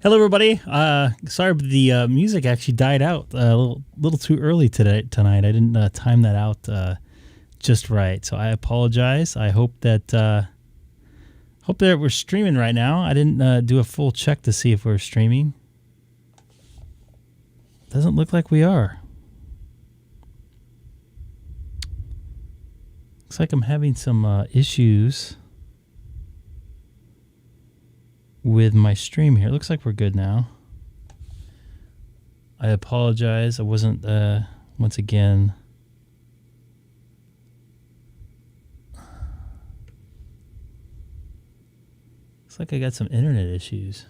Hello, everybody. Sorry, but the music actually died out a little too early tonight. I didn't time that out just right, so I apologize. I hope that we're streaming right now. I didn't do a full check to see if we're streaming. Doesn't look like we are. Looks like I'm having some issues with my stream here. Looks like we're good now. I apologize. I wasn't once again. Looks like I got some internet issues.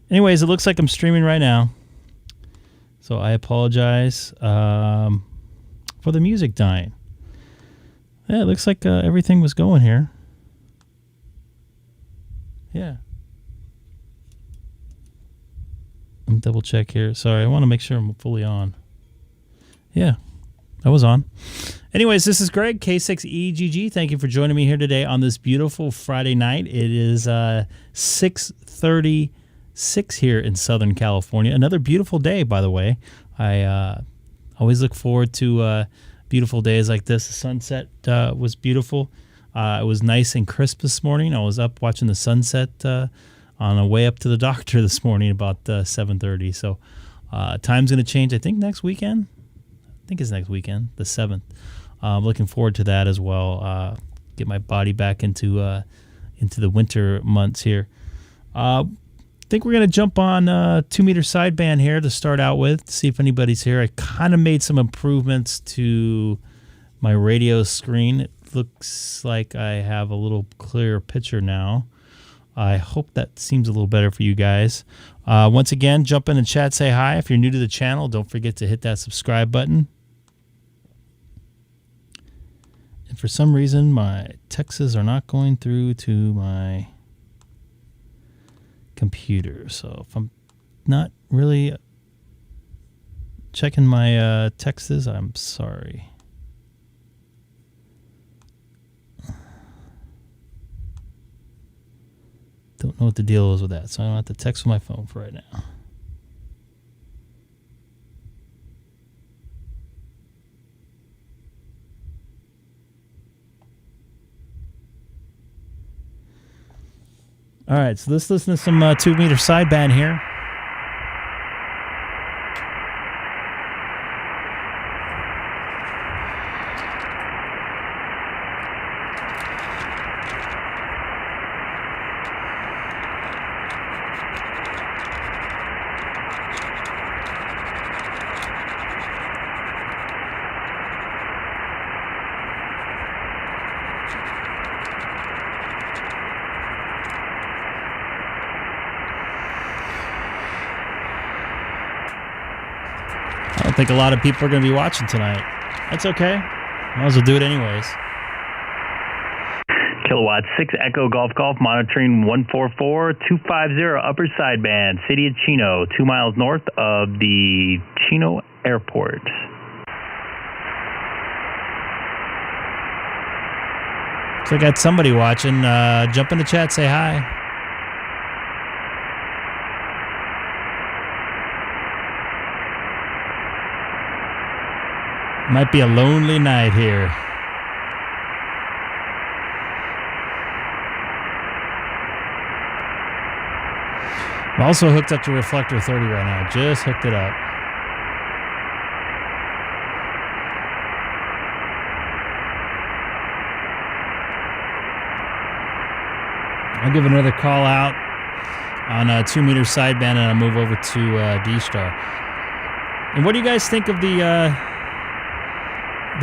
Anyways, it looks like I'm streaming right now. So I apologize for the music dying. Yeah, it looks like everything was going here. Yeah. I'm double check here. Sorry, I want to make sure I'm fully on. Yeah, I was on. Anyways, this is Greg, K6EGG. Thank you for joining me here today on this beautiful Friday night. It is 6:36 here in Southern California. Another beautiful day, by the way. I always look forward to beautiful days like this. The sunset was beautiful. It was nice and crisp this morning. I was up watching the sunset on the way up to the doctor this morning about 7:30. So time's going to change, I think, next weekend. I think it's next weekend, the 7th. Looking forward to that as well. Get my body back into the winter months here. I think we're going to jump on 2-meter sideband here to start out with, to see if anybody's here. I kind of made some improvements to my radio screen. It looks like I have a little clearer picture now. I hope that seems a little better for you guys. Once again, jump in the chat, say hi. If you're new to the channel, don't forget to hit that subscribe button. And for some reason, my texts are not going through to my computer. So if I'm not really checking my texts, I'm sorry. Don't know what the deal is with that, so I don't have to text with my phone for right now. All right, so let's listen to some 2-meter sideband here. I think a lot of people are going to be watching tonight. That's okay. Might as well do it anyways. Kilowatt 6 Echo Golf Golf monitoring 144-250 upper sideband, city of Chino, 2 miles north of the Chino Airport. So I got somebody watching. Jump in the chat, say hi. Might be a lonely night here. I'm also hooked up to reflector 30 right now. Just hooked it up. I'll give another call out on a 2-meter sideband, and I'll move over to DStar. And what do you guys think of the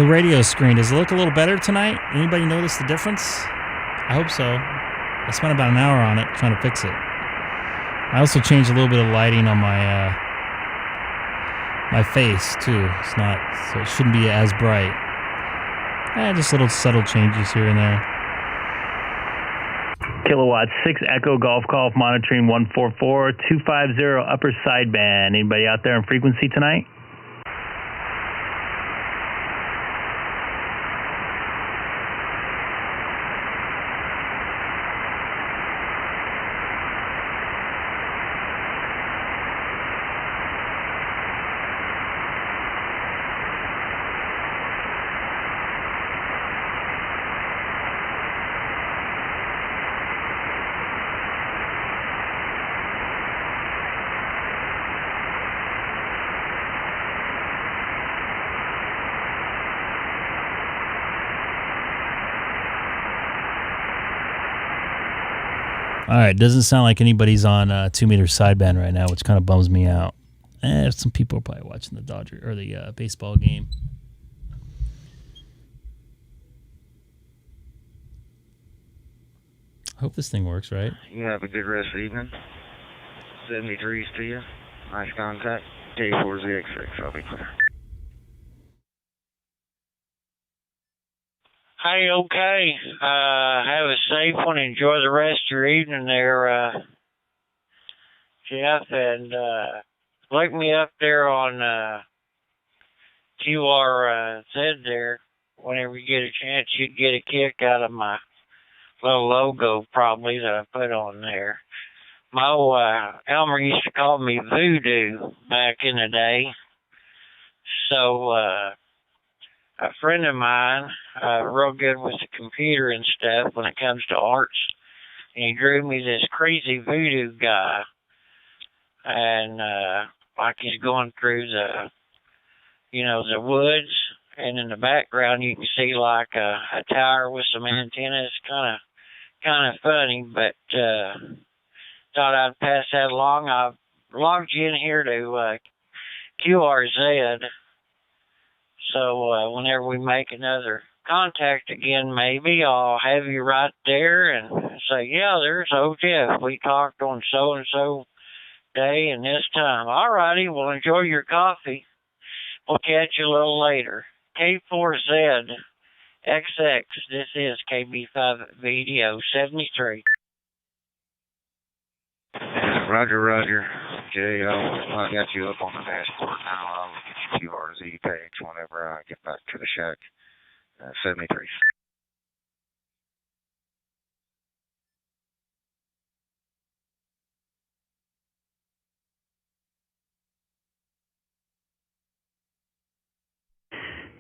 radio screen? Does it look a little better tonight? Anybody notice the difference? I hope so. I spent about an hour on it trying to fix it. I also changed a little bit of lighting on my my face too. It's not, so it shouldn't be as bright. Just little subtle changes here and there. Kilowatt 6 Echo Golf Golf monitoring 144-250 upper sideband. Anybody out there on frequency tonight? All right, doesn't sound like anybody's on 2-meter sideband right now, which kind of bums me out. Some people are probably watching the Dodger or the baseball game. I hope this thing works, right? You have a good rest of the evening. 73s to you. Nice contact. K4ZX6. I'll be clear. Hey, okay. Have a safe one. Enjoy the rest of your evening there, Jeff. And look me up there on QRZ there. Whenever you get a chance, you'd get a kick out of my little logo probably that I put on there. My old Elmer used to call me Voodoo back in the day. So a friend of mine, real good with the computer and stuff when it comes to arts, and he drew me this crazy voodoo guy, and like he's going through the, the woods, and in the background you can see like a tower with some antennas, kind of funny, but thought I'd pass that along. I've logged you in here to QRZ, so whenever we make another contact again, maybe I'll have you right there and say, yeah, there's old Jeff. We talked on so-and-so day and this time. All righty, well, enjoy your coffee. We'll catch you a little later. K4Z XX, this is KB5 Video 73. Roger. Jay, I got you up on the dashboard now. I'll get you QRZ page whenever I get back to the shack. 73.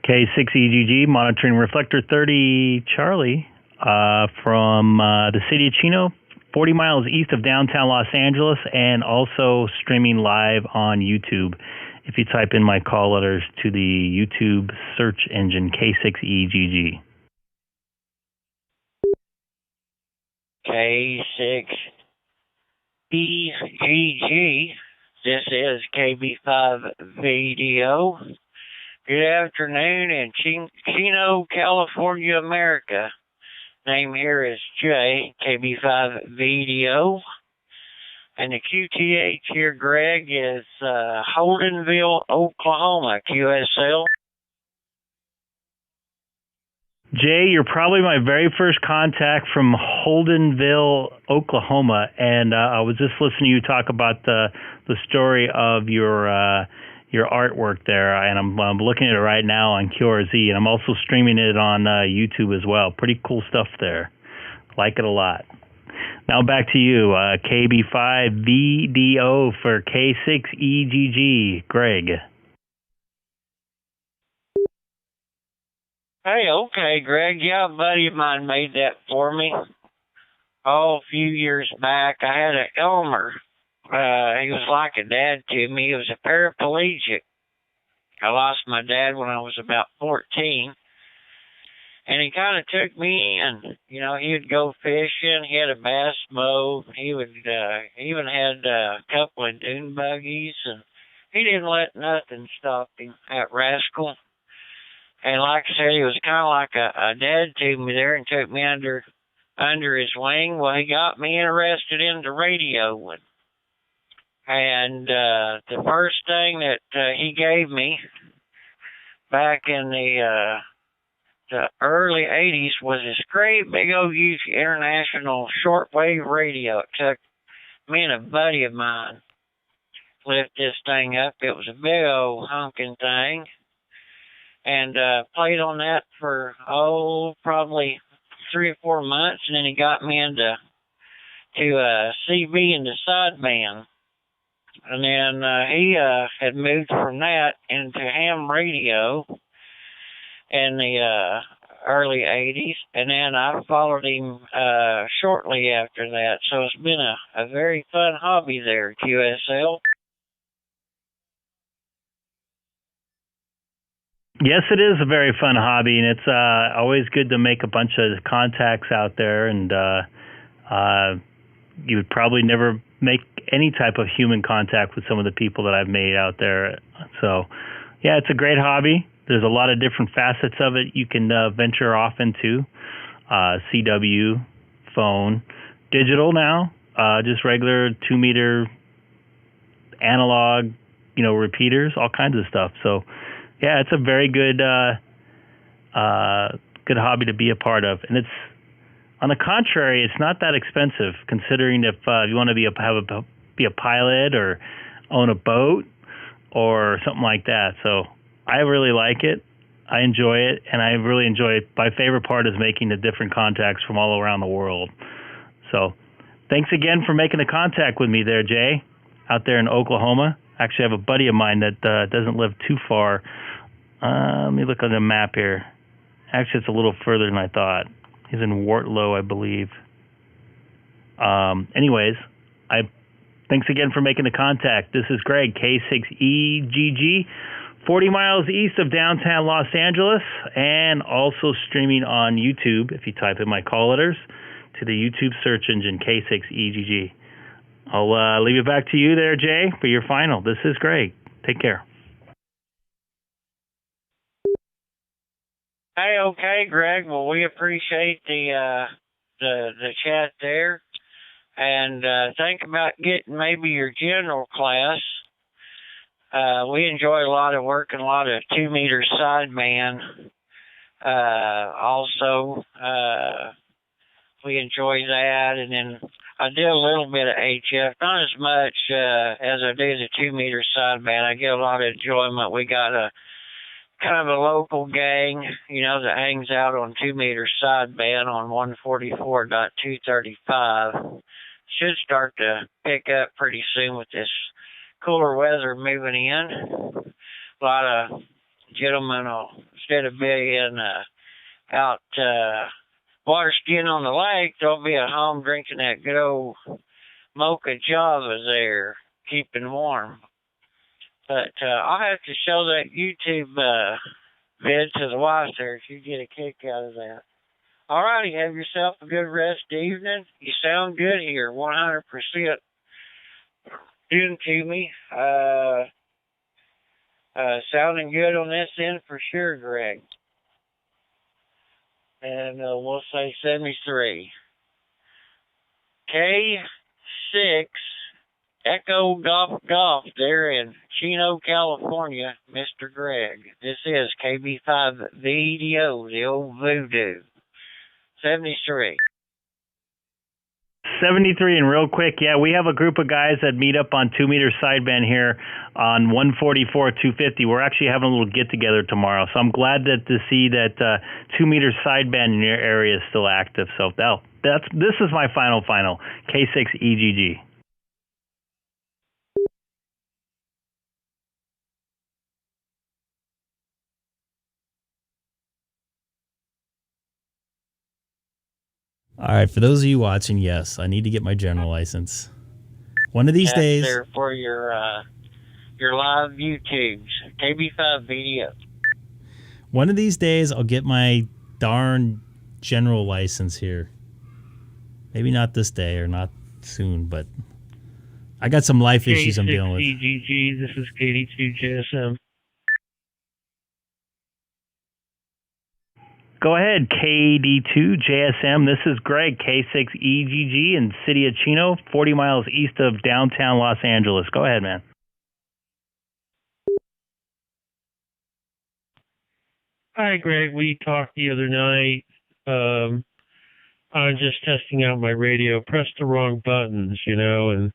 K6EGG, monitoring reflector 30 Charlie from the city of Chino, 40 miles east of downtown Los Angeles, and also streaming live on YouTube. If you type in my call letters to the YouTube search engine, K6EGG. K6EGG, this is KB5 Video. Good afternoon in Chino, California, America. Name here is Jay, KB5 Video. And the QTH here, Greg, is Holdenville, Oklahoma, QSL. Jay, you're probably my very first contact from Holdenville, Oklahoma, and I was just listening to you talk about the story of your artwork there, and I'm looking at it right now on QRZ, and I'm also streaming it on YouTube as well. Pretty cool stuff there. Like it a lot. Now back to you, KB5VDO for K6EGG, Greg. Hey, okay, Greg. Yeah, a buddy of mine made that for me. A few years back, I had an Elmer. He was like a dad to me. He was a paraplegic. I lost my dad when I was about 14. And he kind of took me in. He would go fishing. He had a bass boat. He even had a couple of dune buggies. And he didn't let nothing stop him, that rascal. And like I said, he was kind of like a dad to me there and took me under his wing. Well, he got me interested in the radio. And the first thing that he gave me back in the early 80s was this great big old huge international shortwave radio. It took me and a buddy of mine to lift this thing up. It was a big old honking thing. And played on that for, probably 3 or 4 months. And then he got me into CB and the sideband. And then he had moved from that into ham radio in the early 80s. And then I followed him shortly after that. So it's been a very fun hobby there, QSL. Yes, it is a very fun hobby, and it's always good to make a bunch of contacts out there, and you would probably never make any type of human contact with some of the people that I've made out there. So, yeah, it's a great hobby. There's a lot of different facets of it you can venture off into. CW, phone, digital now, just regular 2-meter analog, repeaters, all kinds of stuff. So, yeah, it's a very good good hobby to be a part of, and it's on the contrary, it's not that expensive considering if you want to be a pilot or own a boat or something like that. So I really like it. I enjoy it, and I really enjoy it. My favorite part is making the different contacts from all around the world. So thanks again for making the contact with me there, Jay, out there in Oklahoma. Actually, I have a buddy of mine that doesn't live too far Let me look on the map here. Actually, it's a little further than I thought. He's in Wartlow, I believe. Anyways, thanks again for making the contact. This is Greg, K6EGG, 40 miles east of downtown Los Angeles, and also streaming on YouTube, if you type in my call letters, to the YouTube search engine, K6EGG. I'll leave it back to you there, Jay, for your final. This is Greg. Take care. Hey, okay, Greg. Well, we appreciate the chat there, and think about getting maybe your general class. We enjoy a lot of working a lot of 2-meter sideband. Also, we enjoy that, and then I do a little bit of HF, not as much as I do the 2-meter sideband. I get a lot of enjoyment. We got a kind of a local gang, that hangs out on 2-meter sideband on 144.235. Should start to pick up pretty soon with this cooler weather moving in. A lot of gentlemen will, instead of being out water skiing on the lake, they'll be at home drinking that good old mocha java there, keeping warm. But I'll have to show that YouTube vid to the wife there if you get a kick out of that. All righty, have yourself a good rest evening. You sound good here, 100% into me. Sounding good on this end for sure, Greg. And we'll say 73. K6 Echo Golf there in Chino, California, Mr. Greg. This is KB5 VDO, the old voodoo. 73. 73, and real quick, yeah, we have a group of guys that meet up on 2-meter sideband here on 144-250. We're actually having a little get-together tomorrow, so I'm glad to see that 2-meter sideband in your area is still active. So this is my final, K6EGG. All right, for those of you watching, yes, I need to get my general license. One of these days. There for your live YouTubes, KB5 video. One of these days, I'll get my darn general license here. Maybe not this day or not soon, but I got some life issues I'm dealing with. K6EGG, this is K2JSM. Go ahead, KD2JSM. This is Greg, K6EGG in City of Chino, 40 miles east of downtown Los Angeles. Go ahead, man. Hi, Greg. We talked the other night. I was just testing out my radio. Pressed the wrong buttons, and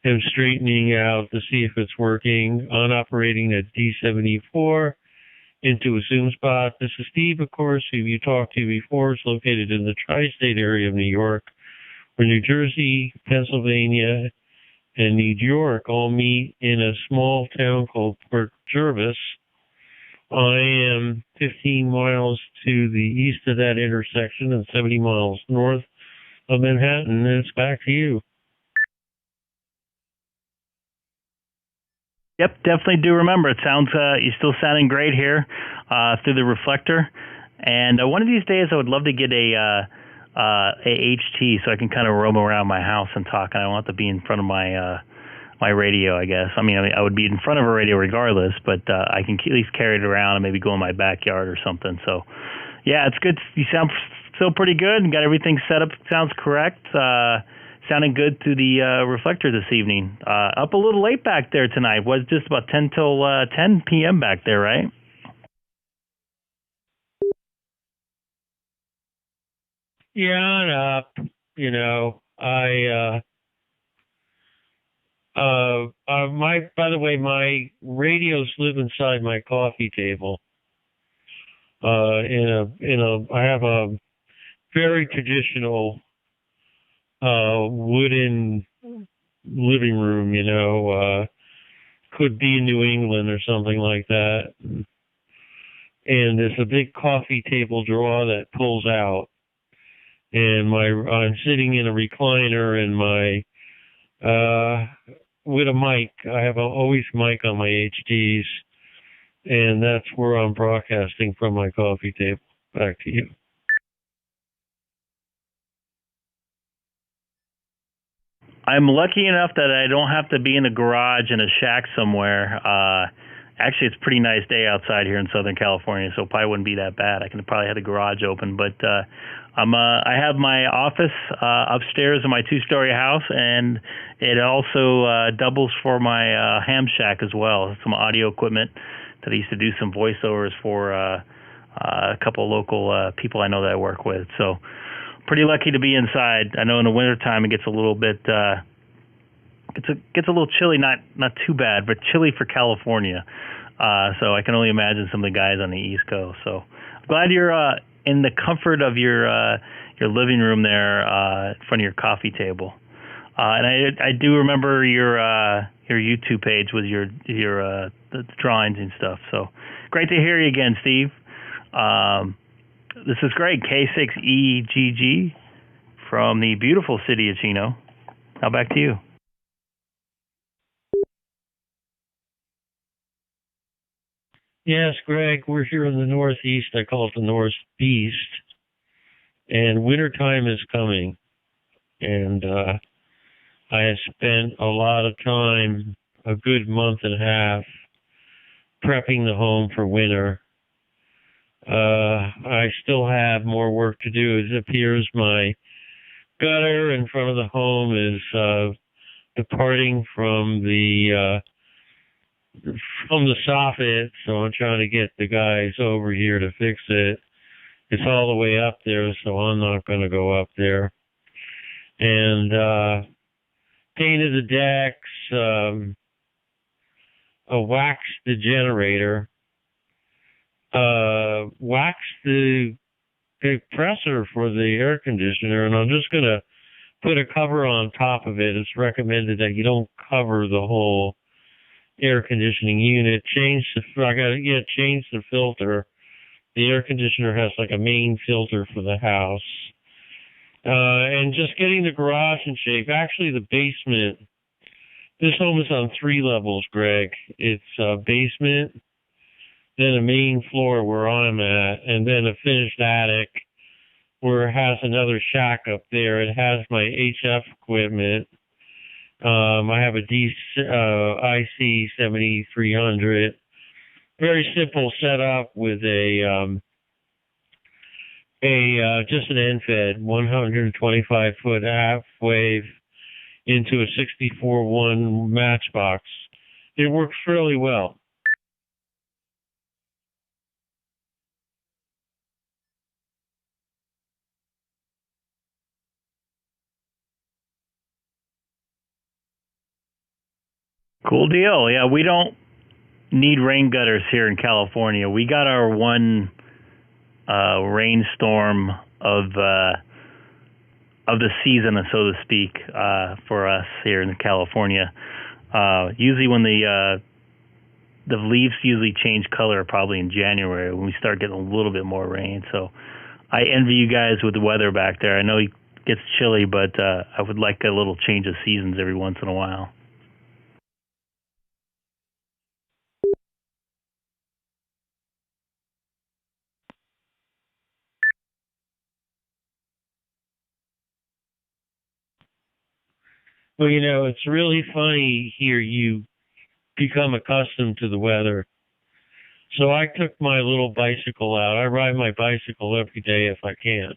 am straightening out to see if it's working. On operating at D74. Into a Zoom spot. This is Steve, of course, who you talked to before. It's located in the tri-state area of New York, where New Jersey, Pennsylvania, and New York all meet in a small town called Port Jervis. I am 15 miles to the east of that intersection and 70 miles north of Manhattan, and it's back to you. Yep, definitely do remember. It sounds you're still sounding great here through the reflector. And one of these days, I would love to get a HT so I can kind of roam around my house and talk. And I don't have to be in front of my my radio, I guess. I mean, I would be in front of a radio regardless, but I can at least carry it around and maybe go in my backyard or something. So, yeah, it's good. You sound still pretty good and got everything set up. Sounds correct. Sounding good through the reflector this evening. Up a little late back there tonight. Was just about 10 till 10 p.m. back there, right? Yeah, by the way, my radios live inside my coffee table. I have a very traditional wooden living room, could be New England or something like that. and there's a big coffee table drawer that pulls out, and I'm sitting in a recliner, and with a mic. I have always mic on my HDs, and that's where I'm broadcasting from my coffee table. Back to you. I'm lucky enough that I don't have to be in a garage in a shack somewhere. Actually, it's a pretty nice day outside here in Southern California, so it probably wouldn't be that bad. I can probably have the garage open, but I have my office upstairs in my two-story house, and it also doubles for my ham shack as well. Some audio equipment that I used to do some voiceovers for a couple of local people I know that I work with. So pretty lucky to be inside. I know in the wintertime it gets a little bit gets a little chilly, not too bad, but chilly for California. So I can only imagine some of the guys on the East Coast. So I'm glad you're in the comfort of your living room there in front of your coffee table. And I do remember your YouTube page with your the drawings and stuff. So great to hear you again, Steve. This is great. K6EGG from the beautiful city of Chino. Now back to you. Yes, Greg, we're here in the Northeast. I call it the Northeast. And wintertime is coming. And I have spent a lot of time, a good month and a half, prepping the home for winter. I still have more work to do. It appears my gutter in front of the home is departing from the soffit, so I'm trying to get the guys over here to fix it. It's all the way up there, so I'm not going to go up there. And painted the decks, waxed the generator, waxed the compressor for the air conditioner, and I'm just going to put a cover on top of it. It's recommended that you don't cover the whole air conditioning unit. Change the filter. The air conditioner has like a main filter for the house. And just getting the garage in shape. Actually, the basement. This home is on 3 levels, Greg. It's a basement, then a main floor where I'm at, and then a finished attic where it has another shack up there. It has my HF equipment. I have a IC-9700. Very simple setup with just an end fed, 125 foot half wave into a 64-1 matchbox. It works fairly well. Cool deal. Yeah, we don't need rain gutters here in California. We got our one rainstorm of the season, so to speak, for us here in California. Usually when the leaves usually change color probably in January when we start getting a little bit more rain. So I envy you guys with the weather back there. I know it gets chilly, but I would like a little change of seasons every once in a while. Well, you know, it's really funny here. You become accustomed to the weather. So I took my little bicycle out. I ride my bicycle every day if I can.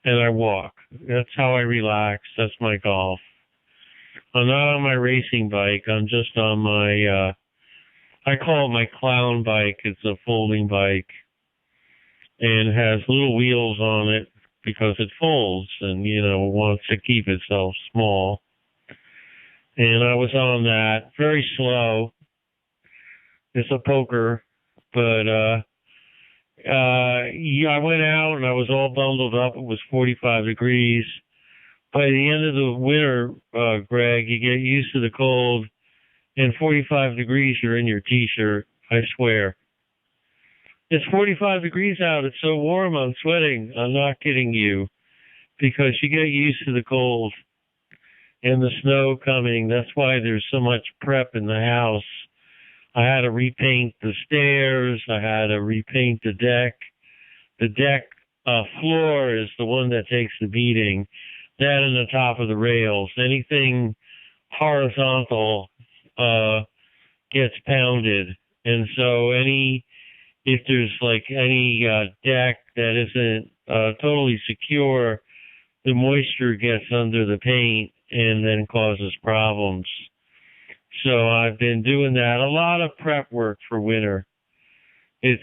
And I walk. That's how I relax. That's my golf. I'm not on my racing bike. I'm just on my, I call it my clown bike. It's a folding bike. And it has little wheels on it because it folds and, you know, wants to keep itself small. And I was on that, very slow. It's a poker, but yeah, I went out and I was all bundled up. It was 45 degrees. By the end of the winter, Greg, you get used to the cold. And 45 degrees, you're in your T-shirt. I swear. It's 45 degrees out. It's so warm. I'm sweating. I'm not kidding you, because you get used to the cold and the snow coming. That's why there's so much prep in the house. I had to repaint the stairs. I had to repaint the deck. The deck floor is the one that takes the beating. That and the top of the rails. Anything horizontal gets pounded. And so if there's like any deck that isn't totally secure, the moisture gets under the paint and then causes problems. So I've been doing that. A lot of prep work for winter. It's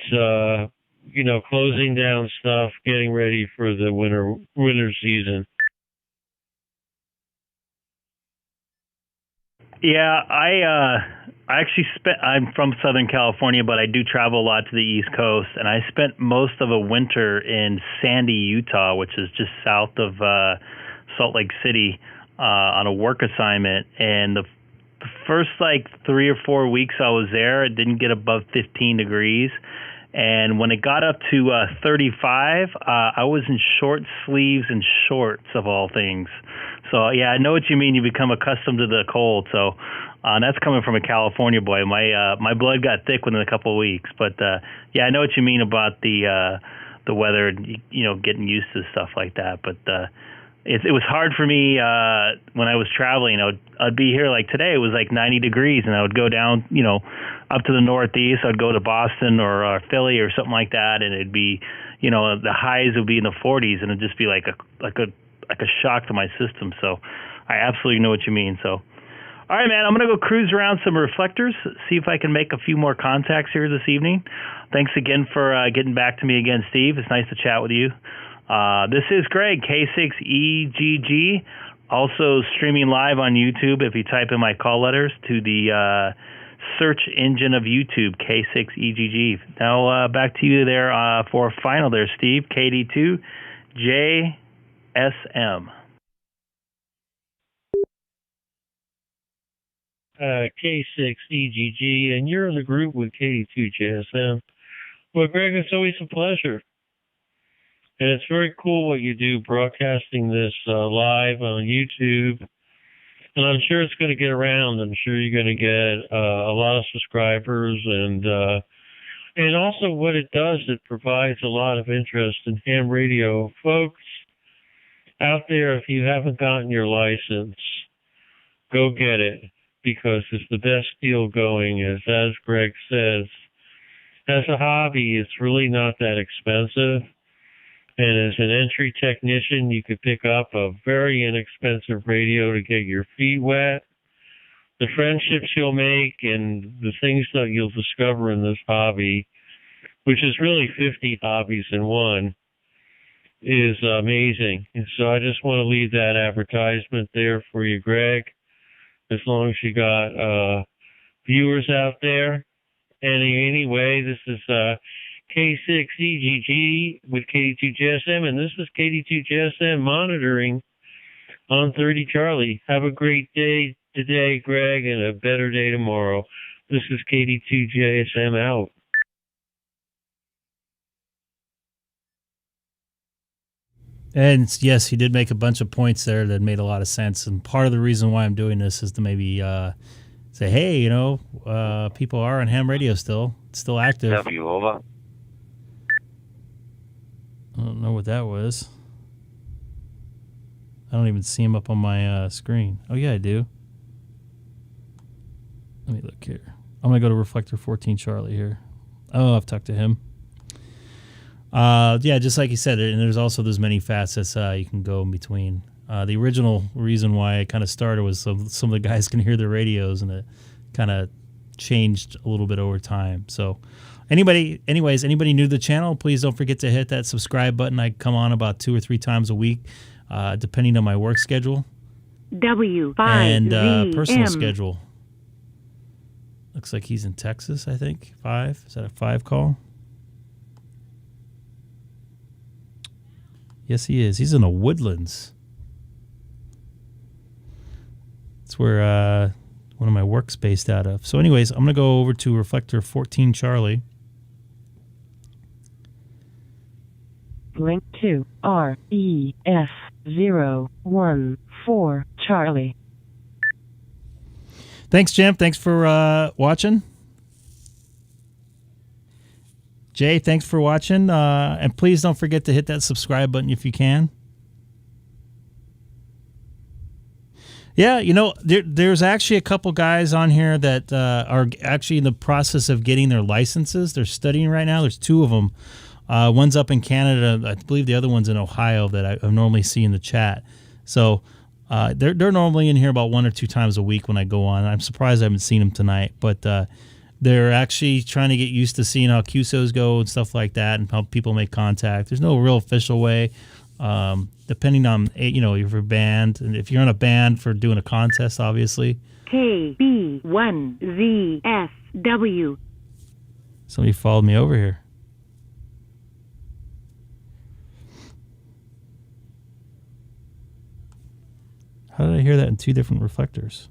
closing down stuff, getting ready for the winter season. Yeah, I actually I'm from Southern California, but I do travel a lot to the East Coast, and I spent most of a winter in Sandy, Utah, which is just south of Salt Lake City, on a work assignment. And the first 3 or 4 weeks I was there, it didn't get above 15 degrees. And when it got up to 35, I was in short sleeves and shorts, of all things. So, yeah, I know what you mean. You become accustomed to the cold. So that's coming from a California boy. My blood got thick within a couple of weeks. But, yeah, I know what you mean about the weather, getting used to stuff like that. But it was hard for me when I was traveling. I'd be here like today. It was 90 degrees, and I would go down, up to the Northeast. I'd go to Boston or Philly or something like that, and it'd be, the highs would be in the 40s, and it'd just be like a shock to my system. So I absolutely know what you mean. So, all right, man, I'm gonna go cruise around some reflectors, see if I can make a few more contacts here this evening. Thanks again for getting back to me again, Steve. It's nice to chat with you. This is Greg, K6EGG, also streaming live on YouTube. If you type in my call letters to the search engine of YouTube, K6EGG. Now back to you there for a final there, Steve, KD2JSM. K6EGG, and you're in the group with KD2JSM. Well, Greg, it's always a pleasure. And it's very cool what you do, broadcasting this live on YouTube. And I'm sure it's going to get around. I'm sure you're going to get a lot of subscribers. And also what it does, it provides a lot of interest in ham radio. Folks out there, if you haven't gotten your license, go get it, because it's the best deal going. As Greg says, as a hobby, it's really not that expensive. And as an entry technician, you could pick up a very inexpensive radio to get your feet wet. The friendships you'll make and the things that you'll discover in this hobby, which is really 50 hobbies in one, is amazing. And so I just want to leave that advertisement there for you, Greg, as long as you got viewers out there. Anyway, this is K6EGG with KD2JSM, and this is KD2JSM monitoring on 30 Charlie. Have a great day today, Greg, and a better day tomorrow. This is KD2JSM out. And yes, he did make a bunch of points there that made a lot of sense. And part of the reason why I'm doing this is to maybe say, hey, people are on ham radio still. It's still active. W, over. I don't know what that was. I don't even see him up on my screen. Oh, yeah, I do. Let me look here. I'm going to go to Reflector 14 Charlie here. Oh, I've talked to him. Yeah, just like you said, and there's many facets you can go in between. The original reason why I kind of started was so some of the guys can hear their radios, and it kind of changed a little bit over time. So anybody new to the channel, please don't forget to hit that subscribe button. I come on about 2 or 3 times a week, depending on my work schedule and personal schedule. Looks like he's in Texas, I think. 5. Is that a 5 call? Yes, he is. He's in the Woodlands. That's where one of my work's based out of. So anyways, I'm going to go over to Reflector 14 Charlie. K6EGG 014 Thanks, Jim. Thanks for watching. Jay, thanks for watching. And please don't forget to hit that subscribe button if you can. Yeah, you know, there's actually a couple guys on here that are actually in the process of getting their licenses. They're studying right now. There's two of them. One's up in Canada. I believe the other one's in Ohio that I normally see in the chat. So they're normally in here about 1 or 2 times a week when I go on. I'm surprised I haven't seen them tonight. But they're actually trying to get used to seeing how QSOs go and stuff like that and how people make contact. There's no real official way. Depending on, you know, if you're a band, and if you're in a band for doing a contest, obviously. KB1ZSW. Somebody followed me over here. How did I hear that in 2 different reflectors?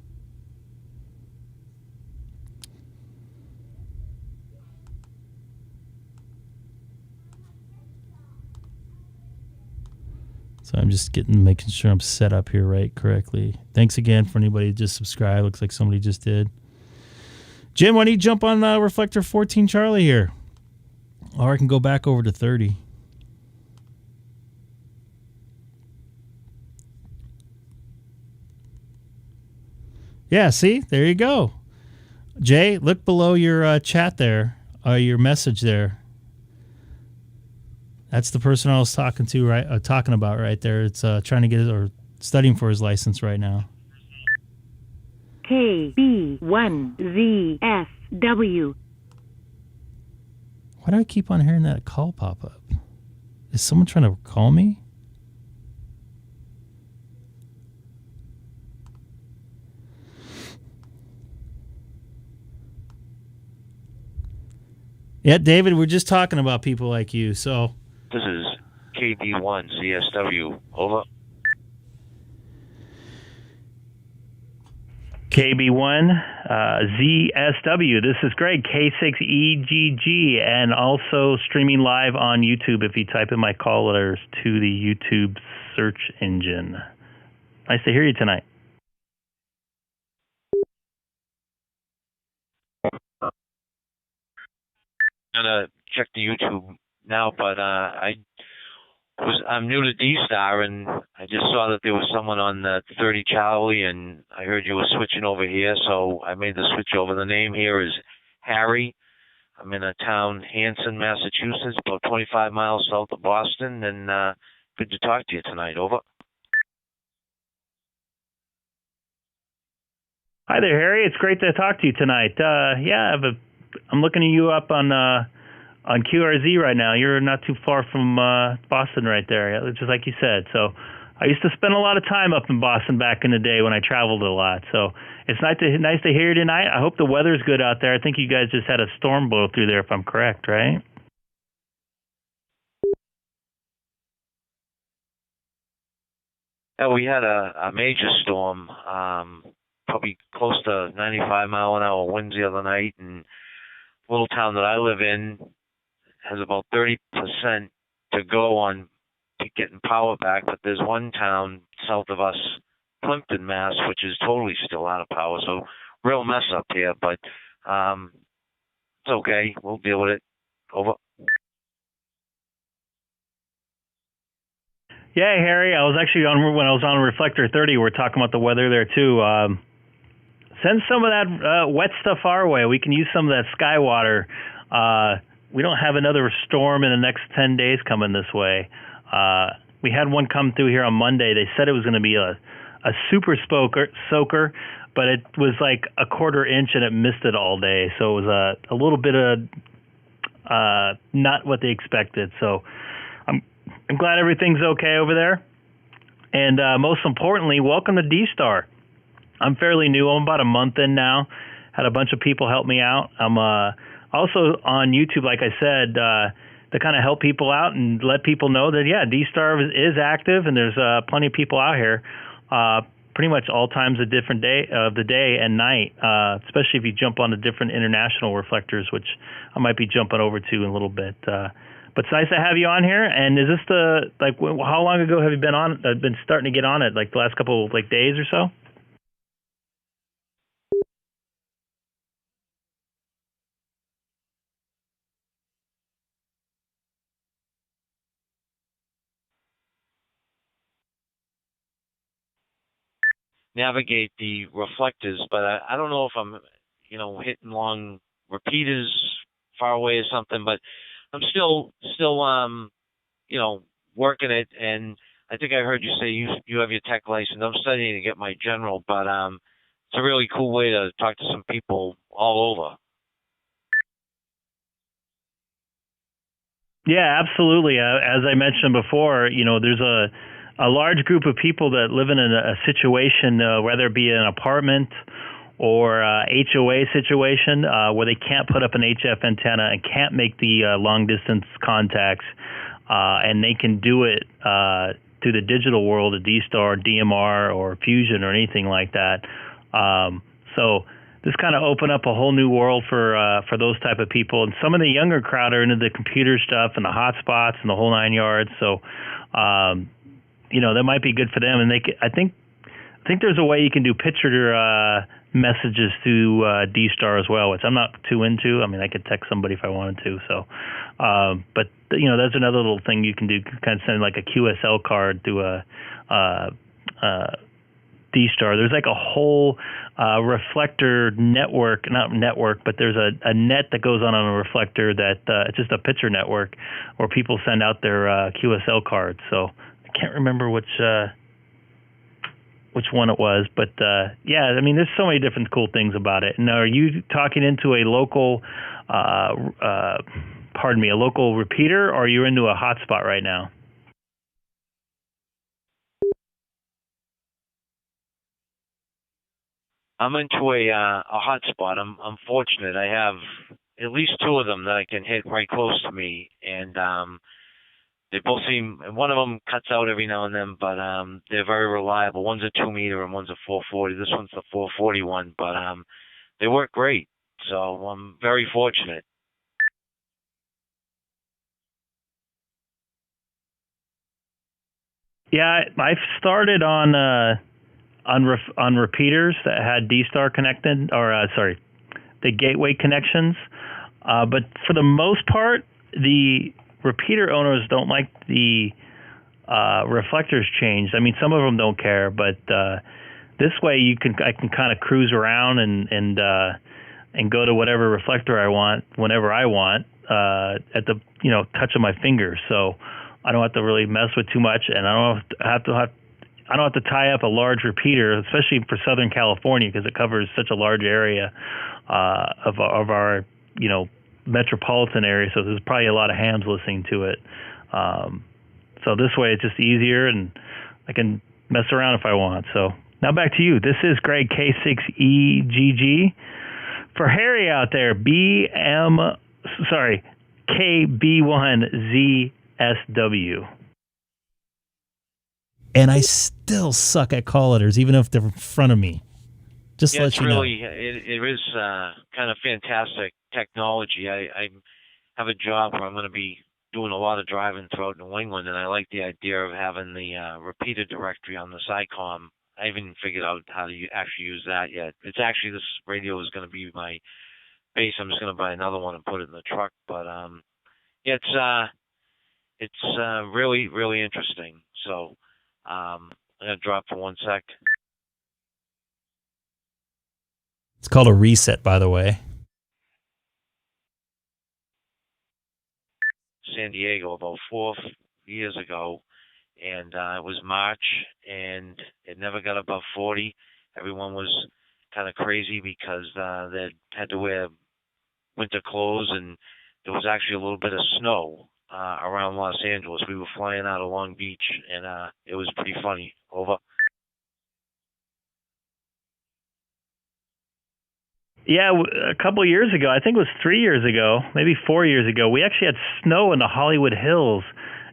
So I'm just making sure I'm set up here correctly. Thanks again for anybody who just subscribed. Looks like somebody just did. Jim, why don't you jump on Reflector 14 Charlie here? Or I can go back over to 30. Yeah, see? There you go. Jay, look below your chat there, your message there. That's the person I was talking about right there. It's trying to get or studying for his license right now. KB1ZSW. Why do I keep on hearing that call pop up? Is someone trying to call me? Yeah, David, we're just talking about people like you, so... This is KB1ZSW. Over. KB1ZSW. This is Greg, K6EGG, and also streaming live on YouTube if you type in my call letters to the YouTube search engine. Nice to hear you tonight. I'm gonna check the YouTube now, but I'm new to DStar, and I just saw that there was someone on the 30 Charlie, and I heard you were switching over here, so I made the switch over. The name here is Harry. I'm in a town, Hanson, Massachusetts, about 25 miles south of Boston, and good to talk to you tonight. Over. Hi there, Harry. It's great to talk to you tonight. Yeah, I'm looking you up on QRZ right now. You're not too far from Boston right there, just like you said. So I used to spend a lot of time up in Boston back in the day when I traveled a lot. So it's nice to hear you tonight. I hope the weather's good out there. I think you guys just had a storm blow through there, if I'm correct, right? Yeah, we had a major storm, probably close to 95-mile-an-hour winds the other night, and the little town that I live in has about 30% to go on getting power back, but there's one town south of us, Plimpton, Mass, which is totally still out of power, so real mess up here, but it's okay. We'll deal with it. Over. Yeah, Harry, I was actually when I was on Reflector 30, we were talking about the weather there too. Send some of that wet stuff our way. We can use some of that sky water. We don't have another storm in the next 10 days coming this way. We had one come through here on Monday. They said it was going to be a super soaker, but it was like a quarter inch and it missed it all day. So it was a little bit of not what they expected. So I'm glad everything's okay over there. And most importantly, welcome to DStar. I'm fairly new. I'm about a month in now. Had a bunch of people help me out. I'm also on YouTube, like I said, to kind of help people out and let people know that, yeah, DStar is active and there's plenty of people out here pretty much all times of the day and night, especially if you jump on the different international reflectors, which I might be jumping over to in a little bit. But it's nice to have you on here. And is this how long ago have you been on? Been starting to get on it, like the last couple of days or so? Navigate the reflectors, but I don't know if I'm, hitting long repeaters far away or something, but I'm still, working it. And I think I heard you say you have your tech license. I'm studying to get my general, but it's a really cool way to talk to some people all over. Yeah, absolutely. As I mentioned before, there's a large group of people that live in a situation, whether it be an apartment or HOA situation, where they can't put up an HF antenna and can't make the long distance contacts, and they can do it through the digital world, a DStar, DMR, or Fusion, or anything like that. So this kind of opened up a whole new world for those type of people. And some of the younger crowd are into the computer stuff and the hotspots and the whole 9 yards. So that might be good for them. And I think there's a way you can do picture messages through DStar as well, which I'm not too into. I mean, I could text somebody if I wanted to. So, but that's another little thing you can do. Kind of send like a QSL card to a DStar. There's like a whole reflector network, not network, but there's a net that goes on a reflector that it's just a picture network where people send out their QSL cards. So I can't remember which one it was, but yeah, I mean, there's so many different cool things about it. And are you talking into a local, a local repeater, or are you into a hotspot right now? I'm into a hotspot. I'm fortunate. I have at least two of them that I can hit right close to me, and they both seem. And one of them cuts out every now and then, but they're very reliable. One's a 2 meter and one's a 440. This one's the 441, but they work great. So I'm very fortunate. Yeah, I've started on repeaters that had DStar connected, or the gateway connections. But for the most part, the repeater owners don't like the reflectors changed. I mean, some of them don't care, but this way I can kind of cruise around and go to whatever reflector I want whenever I want at the touch of my fingers. So I don't have to really mess with too much, and I don't have to tie up a large repeater, especially for Southern California, because it covers such a large area of our metropolitan area. So there's probably a lot of hams listening to it. So this way it's just easier, and I can mess around if I want. So now back to you. This is Greg, K6EGG. For Harry out there, KB1ZSW. And I still suck at call letters, even if they're in front of me. Just yeah, let you really, know. It is kind of fantastic technology. I have a job where I'm going to be doing a lot of driving throughout New England, and I like the idea of having the repeater directory on this Icom. I haven't figured out how to actually use that yet. It's actually, this radio is going to be my base. I'm just going to buy another one and put it in the truck. But yeah, it's really, really interesting. So I'm going to drop for 1 sec. It's called a reset, by the way. San Diego about 4 years ago, and it was March, and it never got above 40. Everyone was kind of crazy because they had to wear winter clothes, and there was actually a little bit of snow around Los Angeles. We were flying out of Long Beach, and it was pretty funny. Over. Yeah, a couple of years ago, I think it was 3 years ago, maybe 4 years ago, we actually had snow in the Hollywood Hills,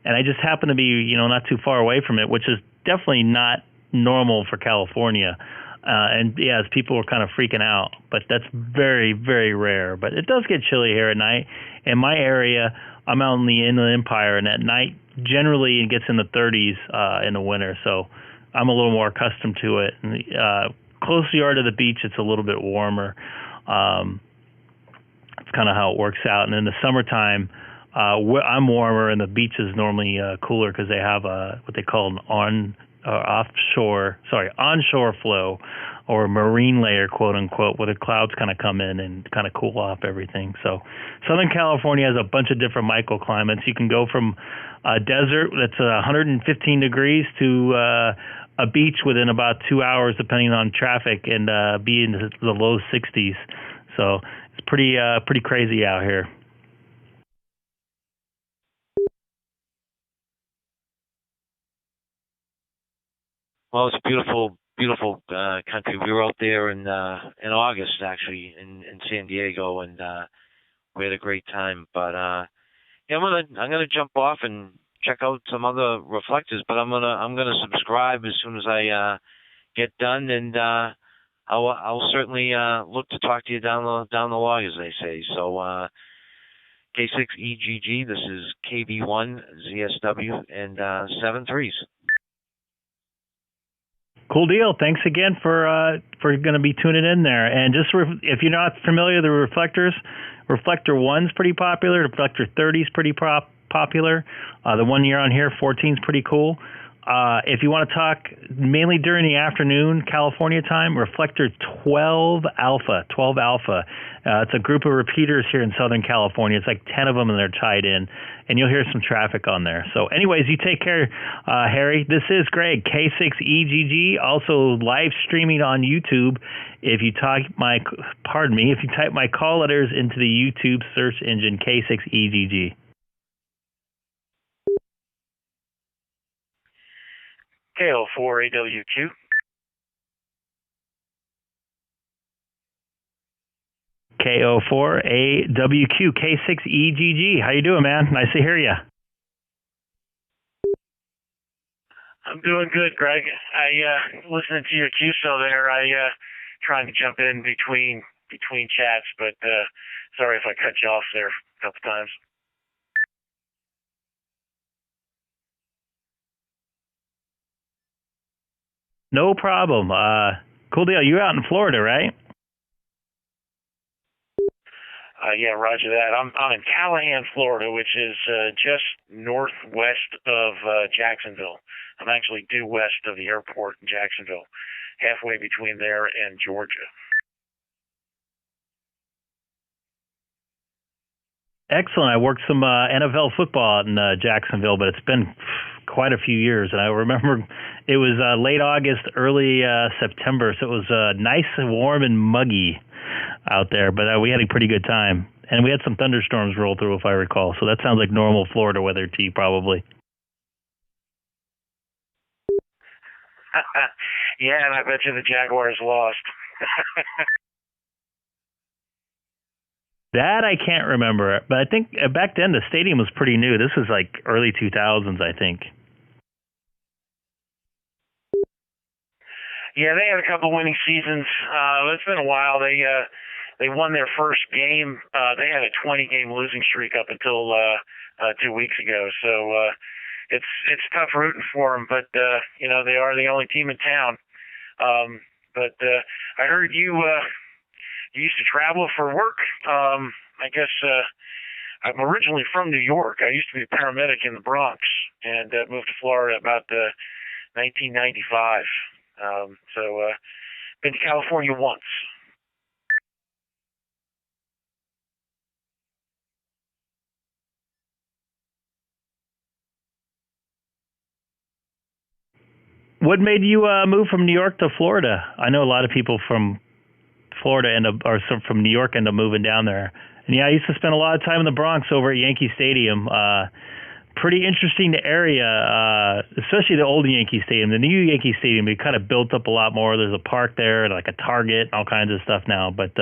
and I just happened to be, not too far away from it, which is definitely not normal for California. And yeah, people were kind of freaking out, but that's very, very rare. But it does get chilly here at night. In my area, I'm out in the Inland Empire, and at night generally it gets in the 30s in the winter, so I'm a little more accustomed to it. And, closer you are to the beach, it's a little bit warmer. It's kind of how it works out. And in the summertime, I'm warmer, and the beach is normally cooler because they have what they call an onshore flow, or a marine layer, quote unquote, where the clouds kind of come in and kind of cool off everything. So Southern California has a bunch of different microclimates. You can go from a desert that's 115 degrees to a beach within about 2 hours, depending on traffic, and be in the low 60s. So it's pretty crazy out here. Well, it's a beautiful country. We were out there in August, actually, in San Diego, and we had a great time. But yeah, I'm gonna jump off and check out some other reflectors. But I'm gonna subscribe as soon as I get done, and I'll certainly look to talk to you down the log, as they say. So K6EGG. This is KB1 ZSW and 7.3s. Cool deal. Thanks again for going to be tuning in there. And just if you're not familiar with the reflectors, Reflector 1's pretty popular. Reflector 30's pretty popular. The one you're on here, 14's pretty cool. If you want to talk mainly during the afternoon, California time, Reflector 12 Alpha. It's a group of repeaters here in Southern California. It's like 10 of them, and they're tied in, and you'll hear some traffic on there. So anyways, you take care, Harry. This is Greg, K6EGG, also live streaming on YouTube. If you type my call letters into the YouTube search engine, K6EGG. KO4AWQ. KO4AWQ, K6EGG. How you doing, man? Nice to hear you. I'm doing good, Greg. Listening to your QSO there, trying to jump in between chats, but sorry if I cut you off there a couple times. No problem. Cool deal. You're out in Florida, right? Yeah, roger that. I'm in Callahan, Florida, which is just northwest of Jacksonville. I'm actually due west of the airport in Jacksonville, halfway between there and Georgia. Excellent. I worked some NFL football in Jacksonville, but it's been quite a few years. And I remember it was late August, early September, so it was nice and warm and muggy out there. But we had a pretty good time. And we had some thunderstorms roll through, if I recall. So that sounds like normal Florida weather to you, probably. Yeah, and I bet you the Jaguars lost. That I can't remember, but I think back then the stadium was pretty new. This was like early 2000s, I think. Yeah, they had a couple winning seasons. It's been a while. They won their first game. They had a 20-game losing streak up until 2 weeks ago. So it's tough rooting for them, but they are the only team in town. But I heard you used to travel for work. I guess I'm originally from New York. I used to be a paramedic in the Bronx and moved to Florida about 1995. So been to California once. What made you move from New York to Florida? I know a lot of people from Florida from New York end up moving down there. And yeah, I used to spend a lot of time in the Bronx over at Yankee Stadium. Pretty interesting area, especially the old Yankee Stadium. The new Yankee Stadium, they kind of built up a lot more. There's a park there, and like a Target, and all kinds of stuff now. But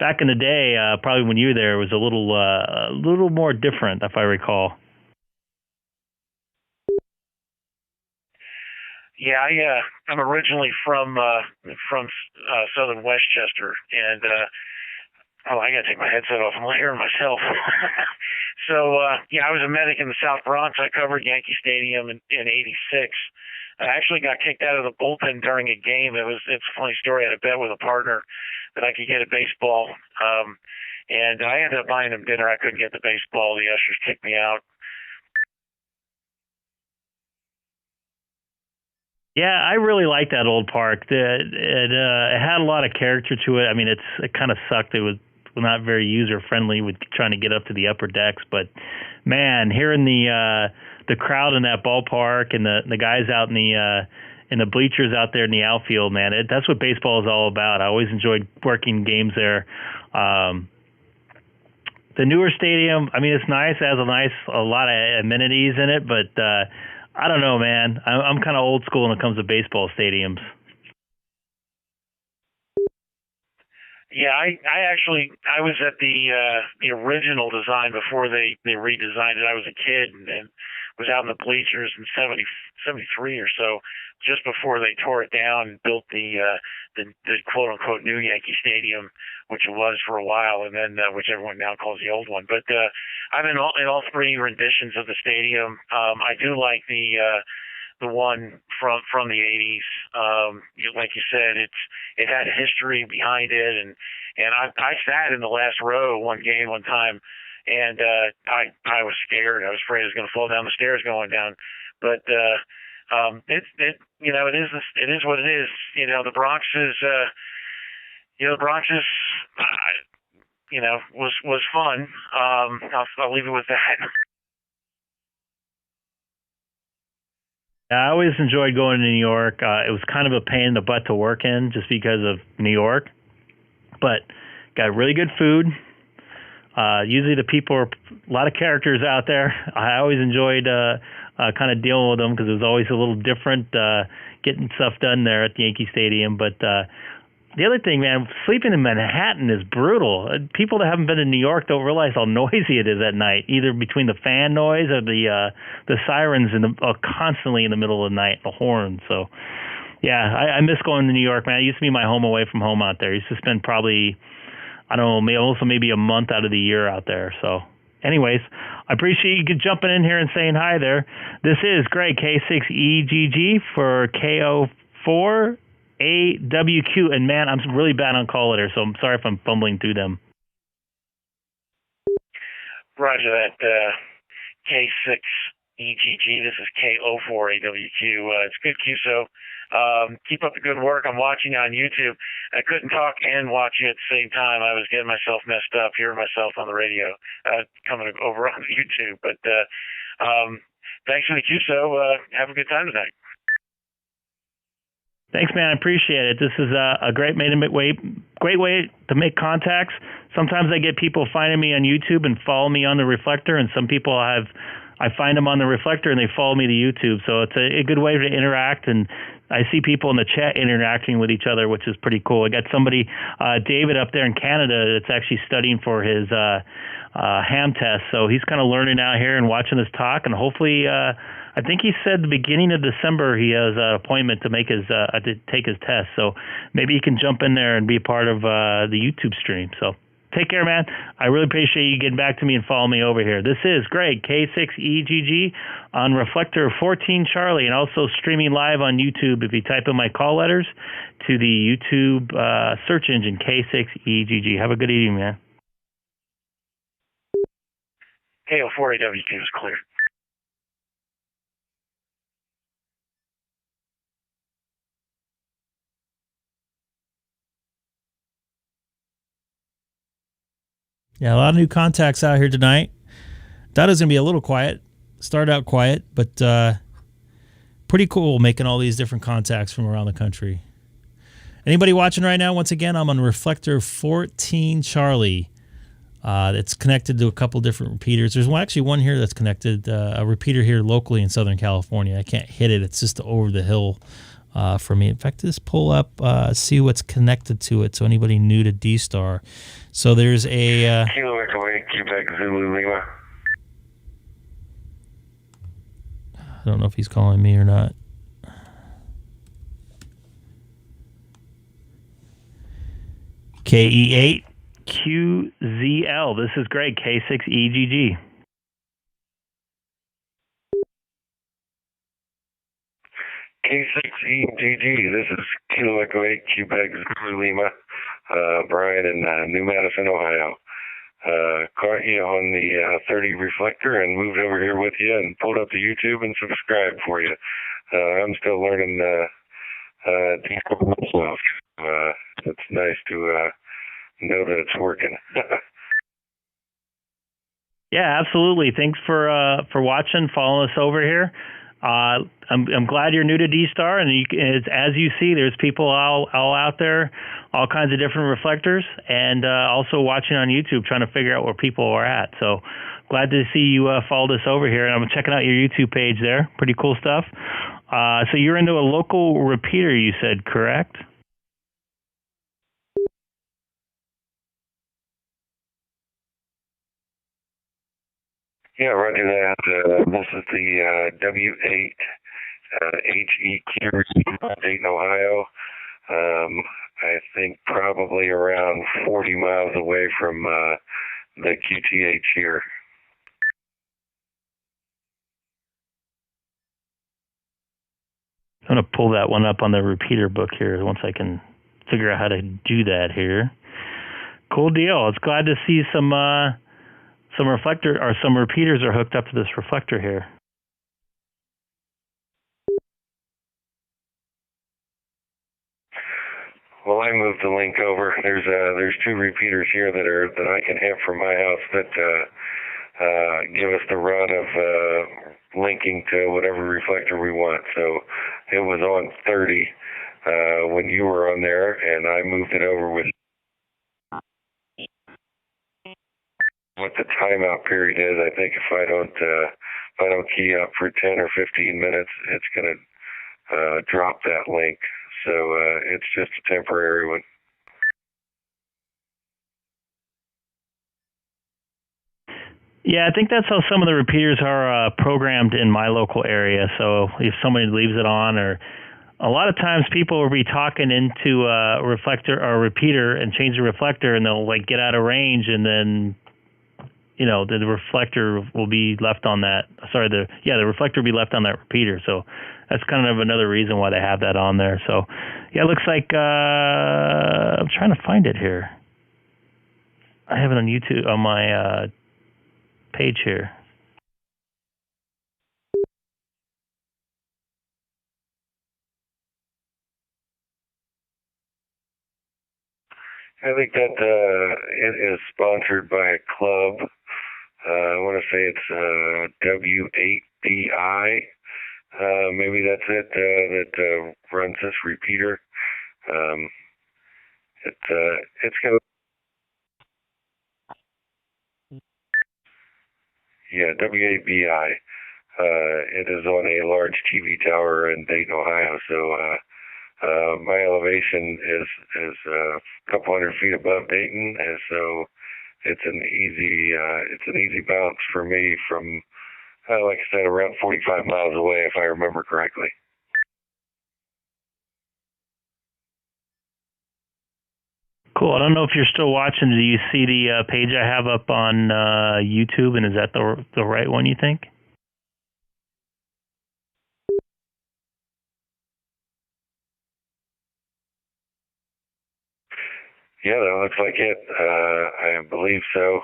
back in the day, probably when you were there, it was a little more different, if I recall. Yeah, I'm originally from southern Westchester, and Oh, I got to take my headset off. I'm hearing myself. So, yeah, I was a medic in the South Bronx. I covered Yankee Stadium in '86. I actually got kicked out of the bullpen during a game. It's a funny story. I had a bet with a partner that I could get a baseball. And I ended up buying them dinner. I couldn't get the baseball. The ushers kicked me out. Yeah, I really like that old park. It had a lot of character to it. I mean, it kind of sucked. It was not very user friendly with trying to get up to the upper decks. But man, hearing the crowd in that ballpark and the guys out in the bleachers out there in the outfield, man, that's what baseball is all about. I always enjoyed working games there. The newer stadium, I mean, it's nice. It has a lot of amenities in it, but I don't know, man. I'm kind of old school when it comes to baseball stadiums. Yeah, I was at the original design before they redesigned it. I was a kid and was out in the bleachers in 73 or so, just before they tore it down and built the quote unquote new Yankee Stadium, which it was for a while, and then which everyone now calls the old one. But I'm in all three renditions of the stadium. I do like the one from the 80s. Like you said, it had a history behind it, and I sat in the last row one game one time, and I was scared. I was afraid I was going to fall down the stairs going down. But it is what it is. The Bronx is was fun. I'll leave it with that. I always enjoyed going to New York. It was kind of a pain in the butt to work in just because of New York, but got really good food. Usually the people are a lot of characters out there. I always enjoyed kind of dealing with them because it was always a little different getting stuff done there at the Yankee Stadium. But the other thing, man, sleeping in Manhattan is brutal. People that haven't been in New York don't realize how noisy it is at night, either between the fan noise or the sirens constantly in the middle of the night, the horns. So, yeah, I miss going to New York, man. It used to be my home away from home out there. I used to spend probably, I don't know, maybe a month out of the year out there. So, anyways, I appreciate you jumping in here and saying hi there. This is Greg, K6EGG for KO4. AWQ, and man, I'm really bad on call letters, so I'm sorry if I'm fumbling through them. Roger that, K6EGG. This is KO4AWQ. It's good, QSO. Keep up the good work. I'm watching on YouTube. I couldn't talk and watch you at the same time. I was getting myself messed up, hearing myself on the radio, coming over on YouTube. But thanks for the QSO. Have a good time tonight. Thanks, man. I appreciate it. This is a great way to make contacts. Sometimes I get people finding me on YouTube and follow me on the Reflector, and some people I find them on the Reflector and they follow me to YouTube. So it's a good way to interact, and I see people in the chat interacting with each other, which is pretty cool. I got somebody, David, up there in Canada that's actually studying for his ham test. So he's kind of learning out here and watching us talk, and hopefully I think he said the beginning of December he has an appointment to make to take his test. So maybe he can jump in there and be part of the YouTube stream. So take care, man. I really appreciate you getting back to me and following me over here. This is Greg, K6EGG on Reflector 14 Charlie, and also streaming live on YouTube if you type in my call letters to the YouTube search engine, K6EGG. Have a good evening, man. KO4AWQ is clear. Yeah, a lot of new contacts out here tonight. Thought it was going to be a little quiet. Started out quiet, but pretty cool making all these different contacts from around the country. Anybody watching right now? Once again, I'm on Reflector 14 Charlie. It's connected to a couple different repeaters. There's actually one here that's connected, a repeater here locally in Southern California. I can't hit it. It's just over the hill for me. In fact, just pull up, see what's connected to it. So anybody new to DStar. So there's a... Kilo Echo 8, Quebec, Zulu, Lima. I don't know if he's calling me or not. KE8, K6QZL. This is Greg, K6EGG. K6EGG. This is Kilo Echo 8 Quebec Zulu Lima. Brian in New Madison, Ohio. Caught you on the 30 reflector and moved over here with you and pulled up to YouTube and subscribed for you. I'm still learning myself. It's nice to know that it's working. Yeah, absolutely. Thanks for watching, following us over here. I'm glad you're new to DStar, and as you see, there's people all out there, all kinds of different reflectors, and also watching on YouTube, trying to figure out where people are at. So glad to see you followed us over here, and I'm checking out your YouTube page there. Pretty cool stuff. So you're into a local repeater, you said, correct? Yeah, roger that. This is the W8 HEQ from Dayton, Ohio. I think probably around 40 miles away from the QTH here. I'm going to pull that one up on the repeater book here once I can figure out how to do that here. Cool deal. It's glad to see some reflector or some repeaters are hooked up to this reflector here. Well, I moved the link over. There's two repeaters here that I can have from my house that give us the run of linking to whatever reflector we want. So it was on 30 when you were on there, and I moved it over with what the timeout period is. I think if I don't key up for 10 or 15 minutes, it's going to drop that link. So it's just a temporary one. Yeah, I think that's how some of the repeaters are programmed in my local area. So if somebody leaves it on, or a lot of times people will be talking into a reflector or a repeater and change the reflector, and they'll like get out of range, and then the reflector will be left on that. Sorry, the reflector will be left on that repeater. So that's kind of another reason why they have that on there. So yeah, it looks like I'm trying to find it here. I have it on YouTube on my page here. I think that it is sponsored by a club. I want to say it's W8DI. Maybe that's it. That runs this repeater. It's kind of W8BI. It is on a large TV tower in Dayton, Ohio. So my elevation is a couple hundred feet above Dayton, and so it's an easy bounce for me from, like I said, around 45 miles away, if I remember correctly. Cool. I don't know if you're still watching. Do you see the page I have up on YouTube, and is that the right one, you think? Yeah, that looks like it. I believe so.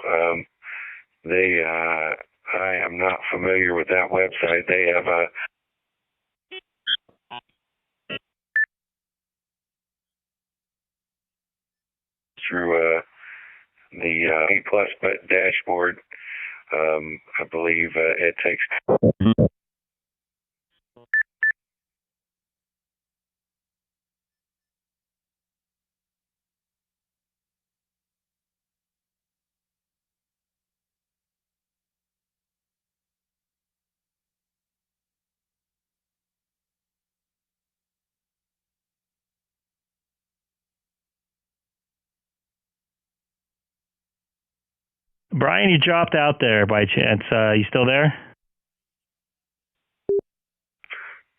I am not familiar with that website. They have a through the A+ dashboard. I believe it takes. Brian, you dropped out there by chance. You still there?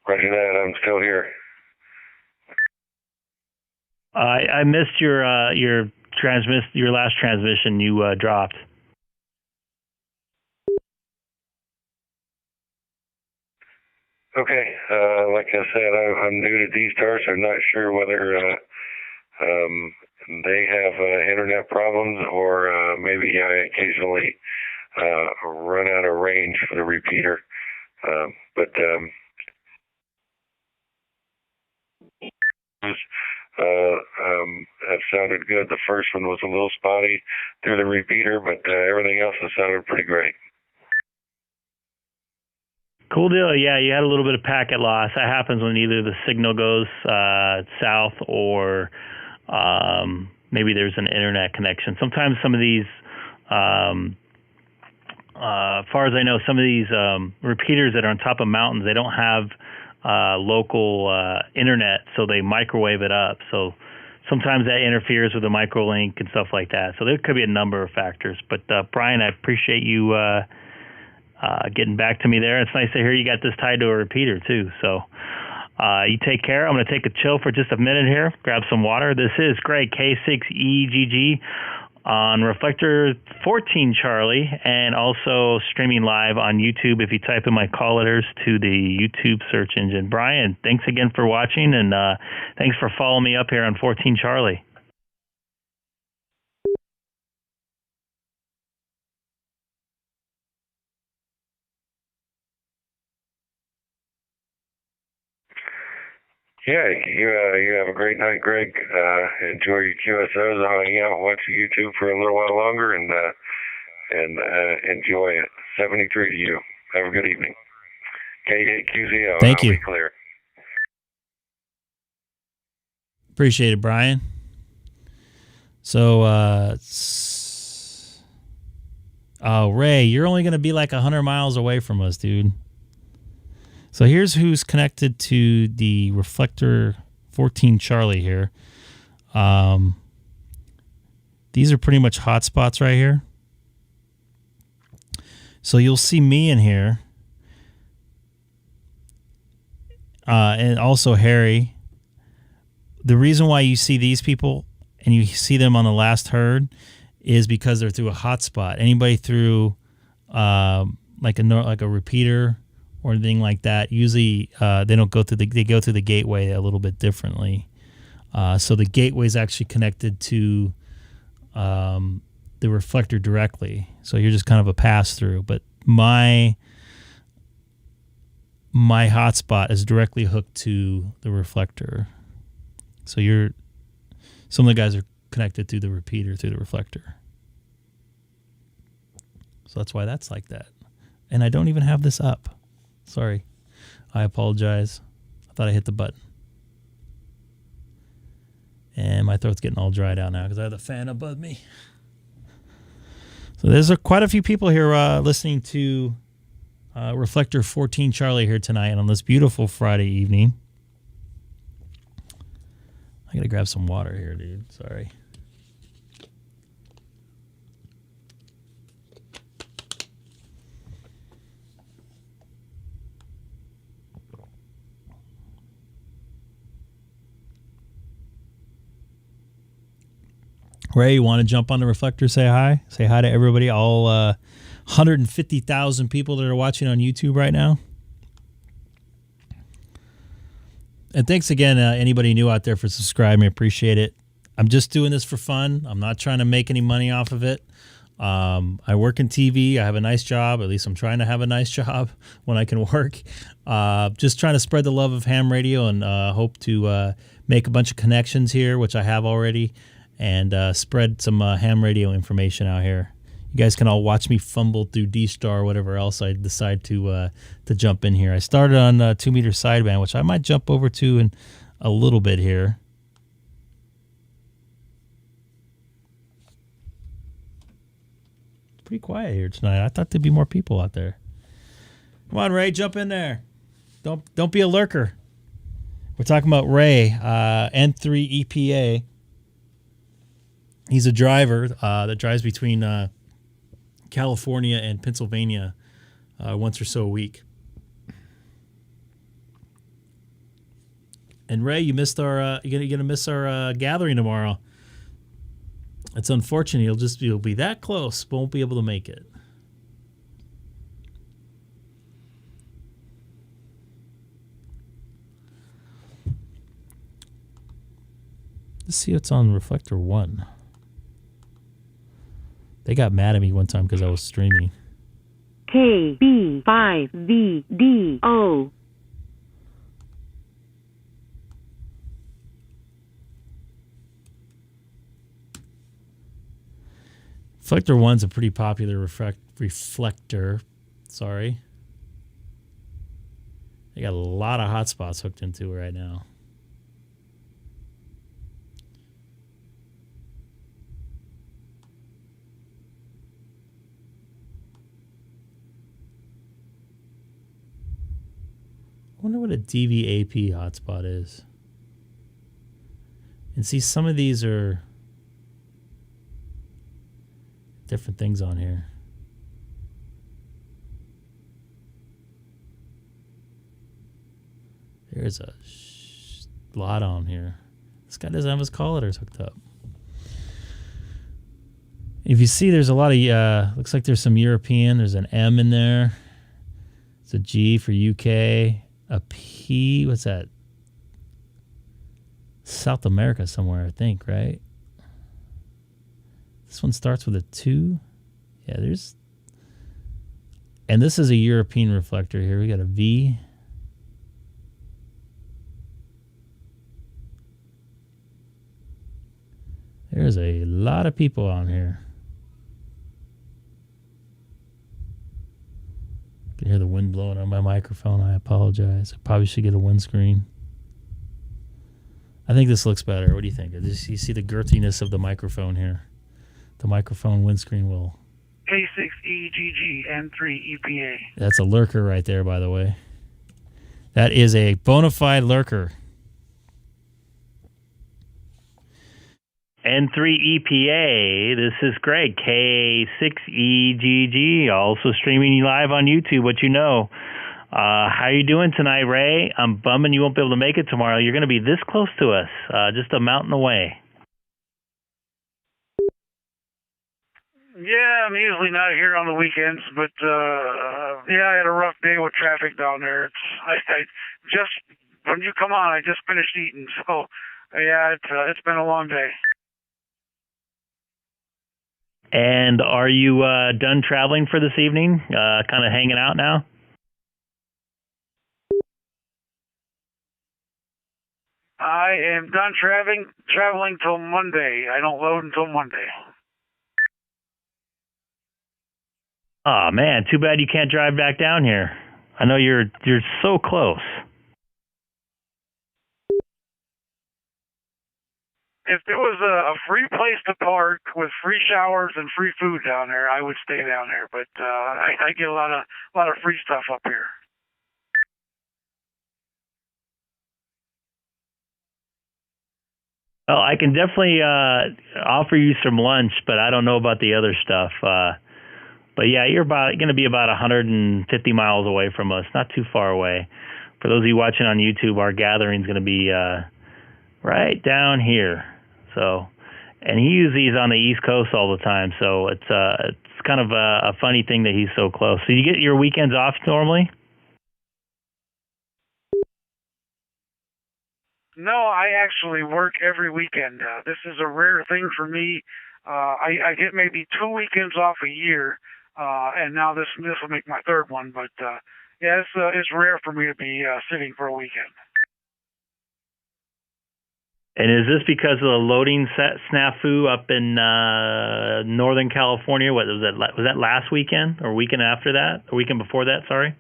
Roger that. I'm still here. I missed your your last transmission you dropped. Okay, like I said, I'm new to DStar, so I'm not sure whether they have internet problems or maybe I occasionally run out of range for the repeater. But that sounded good. The first one was a little spotty through the repeater, but everything else has sounded pretty great. Cool deal. Yeah, you had a little bit of packet loss. That happens when either the signal goes south or maybe there's an internet connection. Sometimes some of these, as far as I know, some of these repeaters that are on top of mountains, they don't have local internet, so they microwave it up. So sometimes that interferes with the microlink and stuff like that. So there could be a number of factors. But Brian, I appreciate you getting back to me there. It's nice to hear you got this tied to a repeater too. So you take care. I'm going to take a chill for just a minute here, grab some water. This is Greg, K6EGG on Reflector 14 Charlie, and also streaming live on YouTube if you type in my call letters to the YouTube search engine. Brian, thanks again for watching, and thanks for following me up here on 14 Charlie. Yeah, you have a great night, Greg. Enjoy your QSOs. I'll hang out and watch YouTube for a little while longer and enjoy it. 73 to you. Have a good evening. K6EGG. Thank you. Be clear. Appreciate it, Brian. So, Ray, you're only going to be like 100 miles away from us, dude. So here's who's connected to the Reflector 14 Charlie here. These are pretty much hotspots right here. So you'll see me in here. And also Harry. The reason why you see these people and you see them on the last herd is because they're through a hotspot. Anybody through like a repeater or anything like that, usually they don't go through they go through the gateway a little bit differently. So the gateway is actually connected to the reflector directly. So you're just kind of a pass through. But my hotspot is directly hooked to the reflector. So some of the guys are connected to the repeater through the reflector. So that's why that's like that. And I don't even have this up. Sorry. I apologize. I thought I hit the button. And my throat's getting all dried out now because I have the fan above me. So there's quite a few people here listening to Reflector 14 Charlie here tonight on this beautiful Friday evening. I got to grab some water here, dude. Sorry. Ray, you want to jump on the Reflector, say hi? Say hi to everybody, all 150,000 people that are watching on YouTube right now. And thanks again, anybody new out there for subscribing. I appreciate it. I'm just doing this for fun. I'm not trying to make any money off of it. I work in TV. I have a nice job. At least I'm trying to have a nice job when I can work. Just trying to spread the love of ham radio and hope to make a bunch of connections here, which I have already, and spread some ham radio information out here. You guys can all watch me fumble through DStar or whatever else I decide to jump in here. I started on 2-meter sideband, which I might jump over to in a little bit here. It's pretty quiet here tonight. I thought there'd be more people out there. Come on, Ray, jump in there. Don't be a lurker. We're talking about Ray, N3 EPA. He's a driver that drives between California and Pennsylvania once or so a week. And Ray, you missed our. You're gonna miss our gathering tomorrow. It's unfortunate. You'll be that close, but won't be able to make it. Let's see what's on Reflector 1. They got mad at me one time because I was streaming. KB5VDO. Reflector 1's a pretty popular reflector. Sorry. They got a lot of hotspots hooked into it right now. I wonder what a DVAP hotspot is. And see, some of these are different things on here. There's a lot on here. This guy doesn't have his collators hooked up. If you see, there's a lot of, looks like there's some European. There's an M in there. It's a G for UK. A P, what's that? South America somewhere, I think, right? This one starts with a 2. Yeah, there's... And this is a European reflector here. We got a V. There's a lot of people on here. I can hear the wind blowing on my microphone. I apologize. I probably should get a windscreen. I think this looks better. What do you think? You see the girthiness of the microphone here. The microphone windscreen will... K6EGG N3 EPA. That's a lurker right there, by the way. That is a bona fide lurker. N3 EPA, this is Greg, K6EGG, also streaming live on YouTube, what you know. How you doing tonight, Ray? I'm bumming you won't be able to make it tomorrow. You're going to be this close to us, just a mountain away. Yeah, I'm usually not here on the weekends, but yeah, I had a rough day with traffic down there. I just, when you come on, I just finished eating, so yeah, it's been a long day. And are you done traveling for this evening? Kind of hanging out now? I am done traveling till Monday. I don't load until Monday. Oh man, too bad you can't drive back down here. I know you're so close. If there was a free place to park with free showers and free food down there, I would stay down there. But I get a lot of free stuff up here. Well, I can definitely offer you some lunch, but I don't know about the other stuff. But yeah, you're going to be about 150 miles away from us, not too far away. For those of you watching on YouTube, our gathering's going to be right down here. So, and he usually is on the East Coast all the time, so it's kind of a funny thing that he's so close. So you get your weekends off normally? No, I actually work every weekend. This is a rare thing for me. I get maybe 2 weekends off a year, and now this will make my third one. But yeah, it's rare for me to be sitting for a weekend. And is this because of the loading snafu up in Northern California? What was that? Was that last weekend or weekend after that? Or weekend before that? Sorry.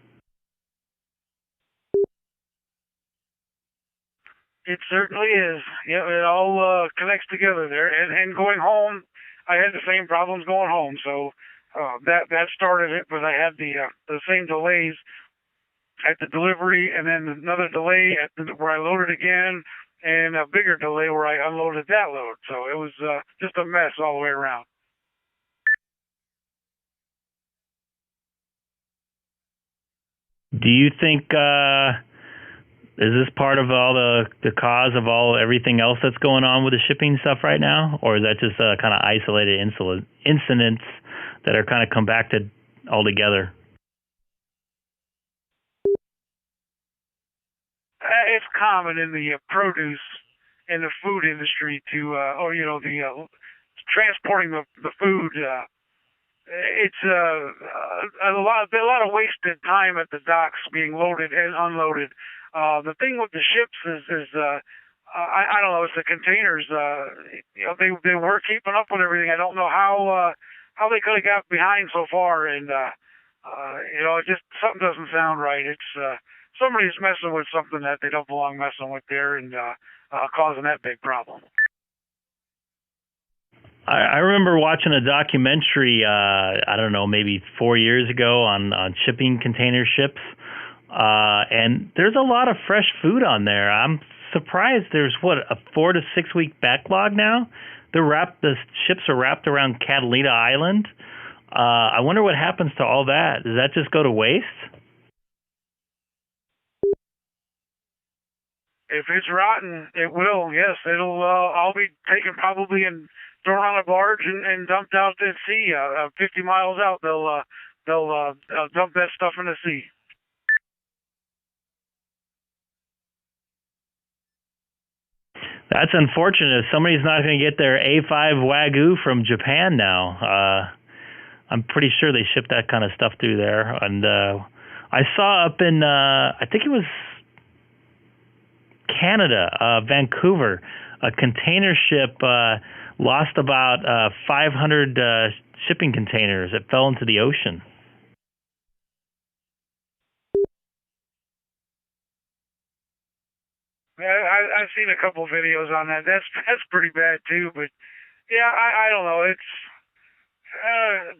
It certainly is. Yeah, it all connects together there. And going home, I had the same problems going home. So that started it, but I had the same delays at the delivery, and then another delay where I loaded again, and a bigger delay where I unloaded that load. So it was just a mess all the way around. Do you think Is this part of all the cause of everything else that's going on with the shipping stuff right now, or is that just kind of isolated incidents that are kind of compacted all together? It's common in the produce and the food industry to, transporting the food. It's a lot of wasted time at the docks being loaded and unloaded. The thing with the ships is I don't know. It's the containers. They were keeping up with everything. I don't know how they could have got behind so far, and it just something doesn't sound right. It's somebody's messing with something that they don't belong messing with there, and causing that big problem. I remember watching a documentary, I don't know, maybe 4 years ago on shipping container ships. And there's a lot of fresh food on there. I'm surprised there's, a 4 to 6 week backlog now? The ships are wrapped around Catalina Island. I wonder what happens to all that. Does that just go to waste? If it's rotten, it will. Yes, it'll all be taken probably and thrown on a barge and dumped out to sea. 50 miles out, they'll dump that stuff in the sea. That's unfortunate. Somebody's not going to get their A5 Wagyu from Japan now. I'm pretty sure they ship that kind of stuff through there. And I saw up in, I think it was Canada, Vancouver, a container ship lost about 500 shipping containers. It fell into the ocean. I've seen a couple videos on that. That's pretty bad too. But yeah, I don't know. It's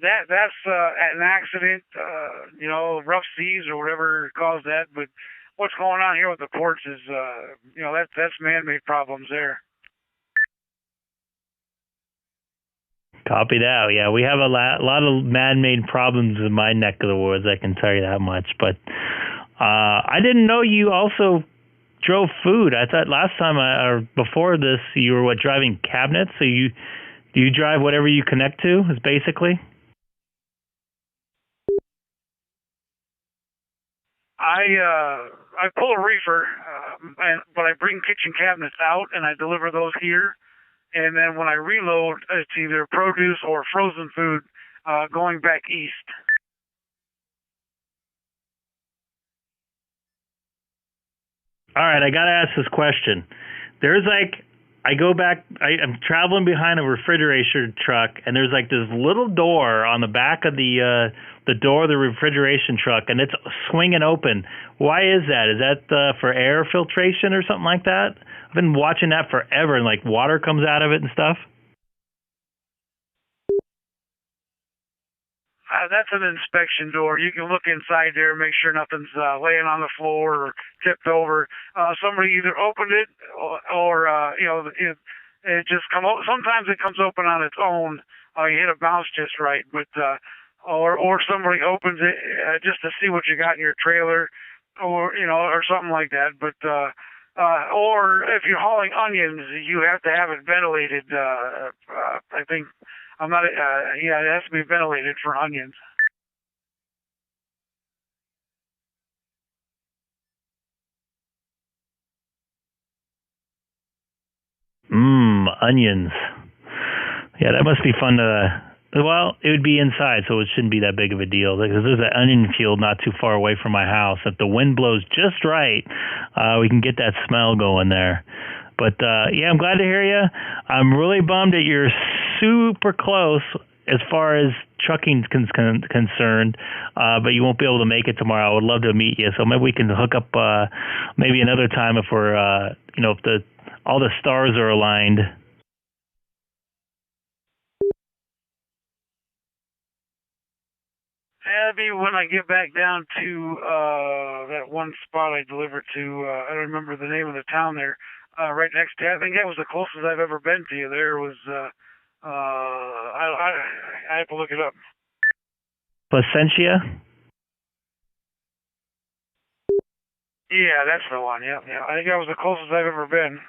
that's an accident. Rough seas or whatever caused that. But what's going on here with the ports is that's man-made problems there. Copy that. Yeah, we have a lot of man-made problems in my neck of the woods. I can tell you that much. But I didn't know you also drove food. I thought last time or before this you were driving cabinets. So do you drive whatever you connect to? Is basically. I pull a reefer, but I bring kitchen cabinets out and I deliver those here. And then when I reload, it's either produce or frozen food going back east. All right, I got to ask this question. I'm traveling behind a refrigeration truck, and there's this little door on the back of the door of the refrigeration truck, and it's swinging open. Why is that? Is that for air filtration or something like that? I've been watching that forever, and water comes out of it and stuff. That's an inspection door. You can look inside there and make sure nothing's laying on the floor or tipped over. Somebody either opened it or it just come. Sometimes it comes open on its own. You hit a bounce just right, but or somebody opens it just to see what you got in your trailer, or something like that. But or if you're hauling onions, you have to have it ventilated. I think. I'm not. It has to be ventilated for onions. Onions. Yeah, that must be fun to. Well, it would be inside, so it shouldn't be that big of a deal. Because there's an onion field not too far away from my house. If the wind blows just right, we can get that smell going there. But I'm glad to hear you. I'm really bummed that you're super close as far as trucking concerned, but you won't be able to make it tomorrow. I would love to meet you, so maybe we can hook up maybe another time if we're if all the stars are aligned. That'd be when I get back down to that one spot I delivered to. I don't remember the name of the town there. Right next to. I think that was the closest I've ever been to you. There was. I have to look it up. Placentia? Yeah, that's the one. Yeah. I think that was the closest I've ever been.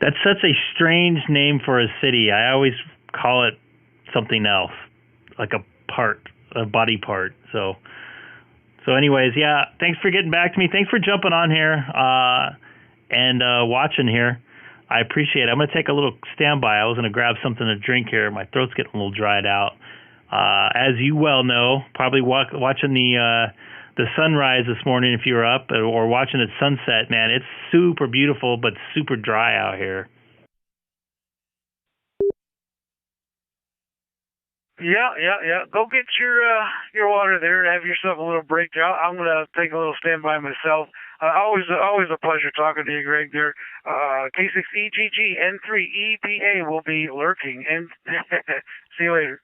That's such a strange name for a city. I always call it something else, like a body part. So anyways, yeah, thanks for getting back to me. Thanks for jumping on here and watching here. I appreciate it. I'm going to take a little standby. I was going to grab something to drink here. My throat's getting a little dried out. As you well know, probably watching the sunrise this morning if you were up, or watching it sunset, man, it's super beautiful but super dry out here. Yeah. Go get your water there and have yourself a little break. I'm gonna take a little standby myself. Always a pleasure talking to you, Greg. There, K6EGG N3EPA will be lurking. And see you later.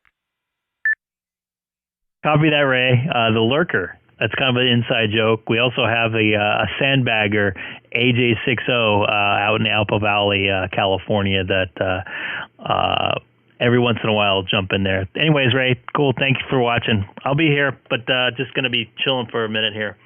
Copy that, Ray. The lurker. That's kind of an inside joke. We also have a sandbagger, AJ60, out in Alpa Valley, California, that every once in a while I'll jump in there. Anyways, Ray, cool. Thank you for watching. I'll be here, but just going to be chilling for a minute here.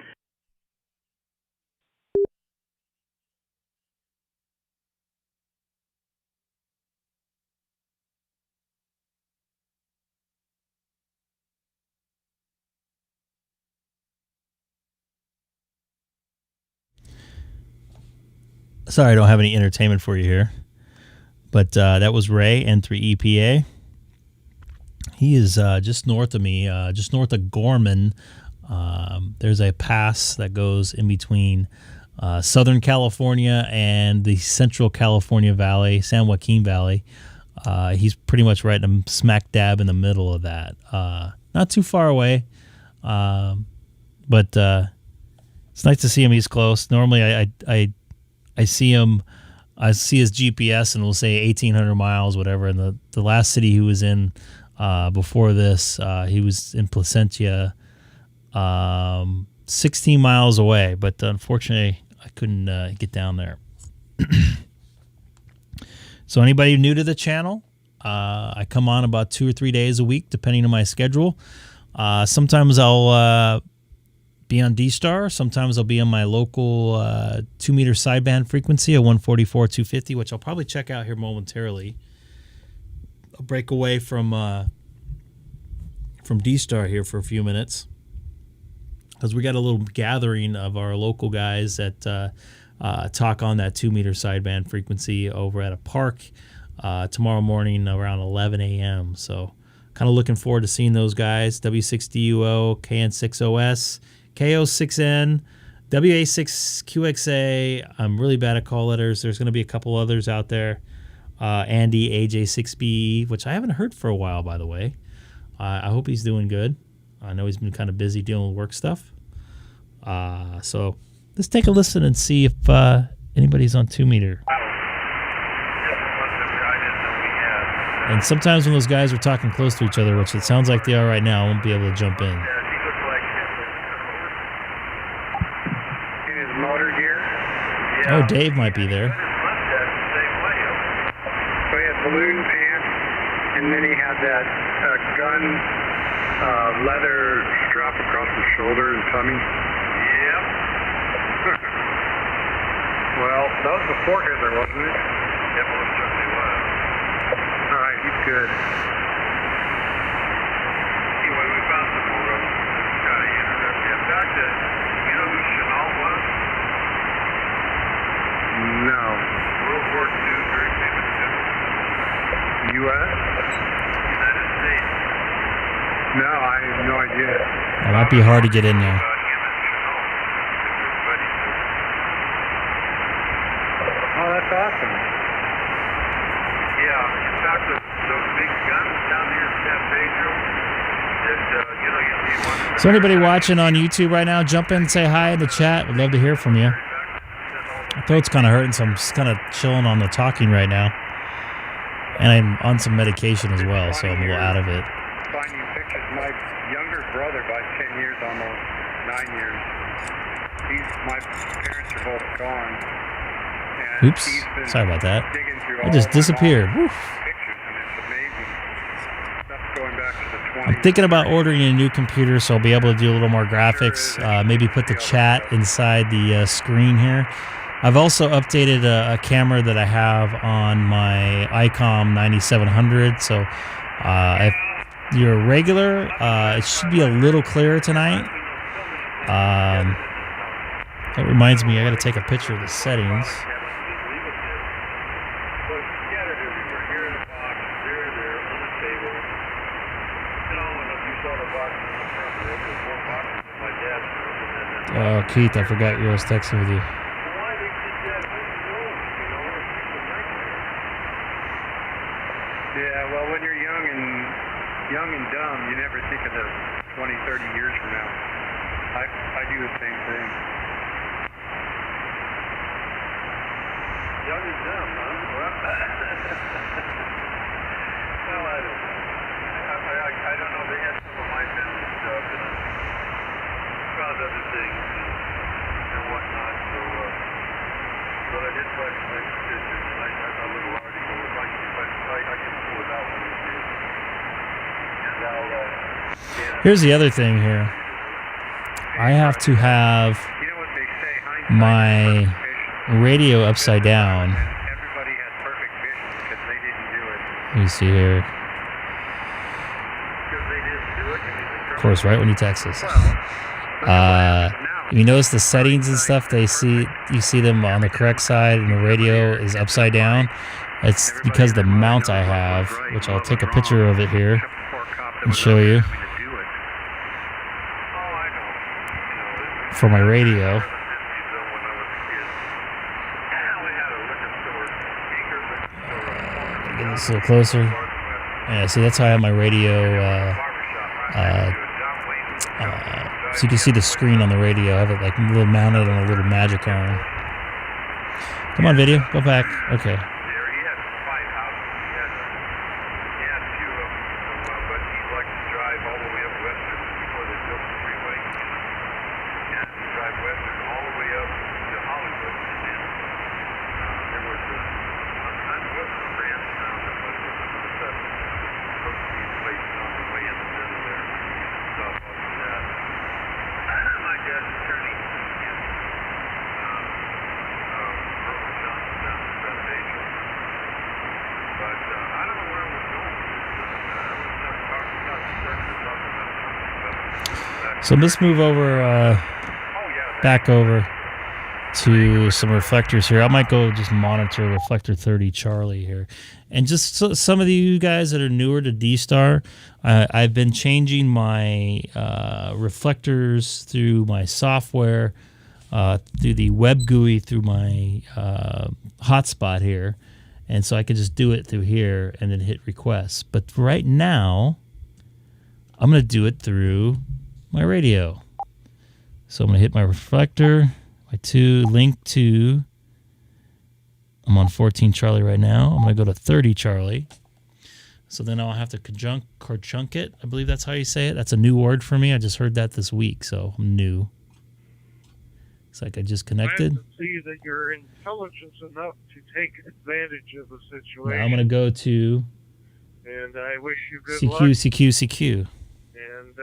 Sorry, I don't have any entertainment for you here. But that was Ray, N3EPA. He is just north of me, just north of Gorman. There's a pass that goes in between Southern California and the Central California Valley, San Joaquin Valley. He's pretty much right in smack dab in the middle of that. Not too far away, but it's nice to see him. He's close. Normally, I see him. I see his GPS and we'll say 1,800 miles, whatever. And the last city he was in before this, he was in Placentia, 16 miles away. But unfortunately, I couldn't get down there. So anybody new to the channel, I come on about 2 or 3 days a week, depending on my schedule. Sometimes I'll be on DStar. Sometimes I'll be on my local 2-meter sideband frequency at 144/250, which I'll probably check out here momentarily. I'll break away from DStar here for a few minutes because we got a little gathering of our local guys that talk on that 2-meter sideband frequency over at a park tomorrow morning around 11 a.m. So kind of looking forward to seeing those guys. W6DUO, KN6OS, KO6N, WA6QXA. I'm really bad at call letters. There's going to be a couple others out there. Andy, AJ6B, which I haven't heard for a while, by the way. I hope he's doing good. I know he's been kind of busy dealing with work stuff. So let's take a listen and see if anybody's on 2-meter. And sometimes when those guys are talking close to each other, which it sounds like they are right now, I won't be able to jump in. Oh, Dave might be there. So he had balloon pants, and then he had that gun leather strap across his shoulder and tummy. Yep. Well, that was before Hitler, wasn't it? Yep, it certainly was. All right, he's good. Anyway, we found some more kind of interesting. In fact, you know who Chanel was? No. World War II, very famous general. U.S.? United States. No, I have no idea. It might be hard to get in there. Oh, that's awesome. Yeah, in fact, those big guns down here in San Pedro, that, you know, you see one. So anybody watching on YouTube right now, jump in and say hi in the chat. We'd love to hear from you. My throat's kind of hurting, so I'm just kind of chilling on the talking right now. And I'm on some medication as well, so I'm a little out of it. Finding pictures. My younger brother, by 10 years, almost 9 years, my parents are both gone. And Oops, sorry about that. I just disappeared. Woo. Pictures, and it's amazing. Stuff going back to the I'm thinking about ordering a new computer so I'll be able to do a little more graphics. Maybe put the chat inside the screen here. I've also updated a camera that I have on my Icom 9700. So if you're a regular, it should be a little clearer tonight. That reminds me, I got to take a picture of the settings. Oh, Keith, I forgot you. I was texting with you. Yeah, well, when you're young and dumb, you never think of the 20, 30 years from now. I do the same thing. Young and dumb, huh? Well, well, I don't know. I don't know. They had some of my business stuff, and I found other things and whatnot. So, but I did try to make pictures, and I got a little article. If I can pull it out one of these days. And I'll, Here's the other thing here. I have to have my radio upside down. Let me see here. Of course, right when you text us. You notice the settings and stuff, you see them on the correct side and the radio is upside down. It's because the mount I have, which I'll take a picture of it here and show you. For my radio. Get this a little closer. Yeah, see, that's how I have my radio. So you can see the screen on the radio. I have it like a little mounted on a little magic arm. Come on, video. Go back. Okay. So let's move over, back over to some reflectors here. I might go just monitor reflector 30 Charlie here. And just so some of you guys that are newer to DStar, I've been changing my reflectors through my software, through the web GUI, through my hotspot here. And so I can just do it through here and then hit request. But right now, I'm going to do it through my radio. So I'm going to hit my reflector, my 2, link to, I'm on 14 Charlie right now. I'm going to go to 30 Charlie. So then I'll have to conjunct it. I believe that's how you say it. That's a new word for me. I just heard that this week, so I'm new. It's like I just connected. Glad to see that you're intelligent enough to take advantage of the situation. Now I'm going to go to and I wish you good CQ, luck. CQ. And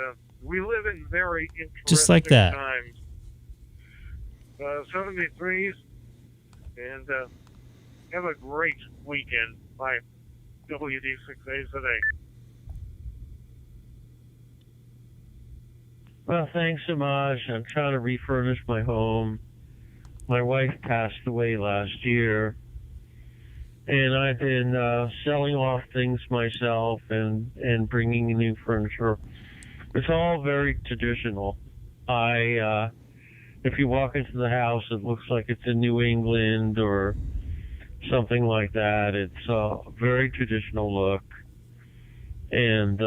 we live in very interesting Just like that. times. 73s, and have a great weekend. Bye. WD6A today. Well, thanks so much. I'm trying to refurnish my home. My wife passed away last year, and I've been selling off things myself and bringing in new furniture. It's all very traditional. If you walk into the house, it looks like it's in New England or something like that. It's a very traditional look. And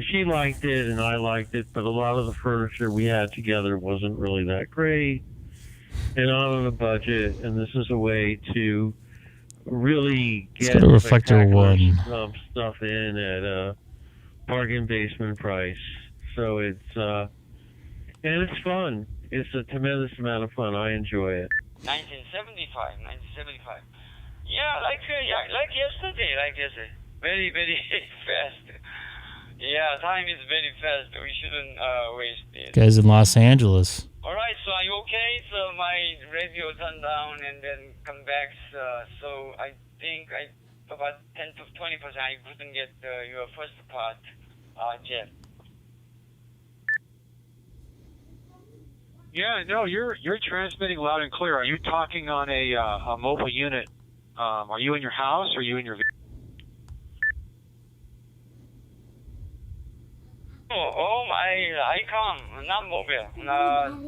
she liked it and I liked it, but a lot of the furniture we had together wasn't really that great. And I'm on a budget, and this is a way to really get reflector 1 stuff in at a bargain basement price. So it's and it's fun. It's a tremendous amount of fun. I enjoy it. 1975. Yeah, like yesterday. Very, very fast. Yeah, time is very fast. We shouldn't waste it. Guys in Los Angeles. All right, so are you okay? So my radio turned down and then come back. So I think about 10 to 20%. I couldn't get your first part, Jeff. Yeah, no, you're transmitting loud and clear. Are you talking on a mobile unit? Are you in your house or are you in your vehicle? Oh, my Icom, not mobile.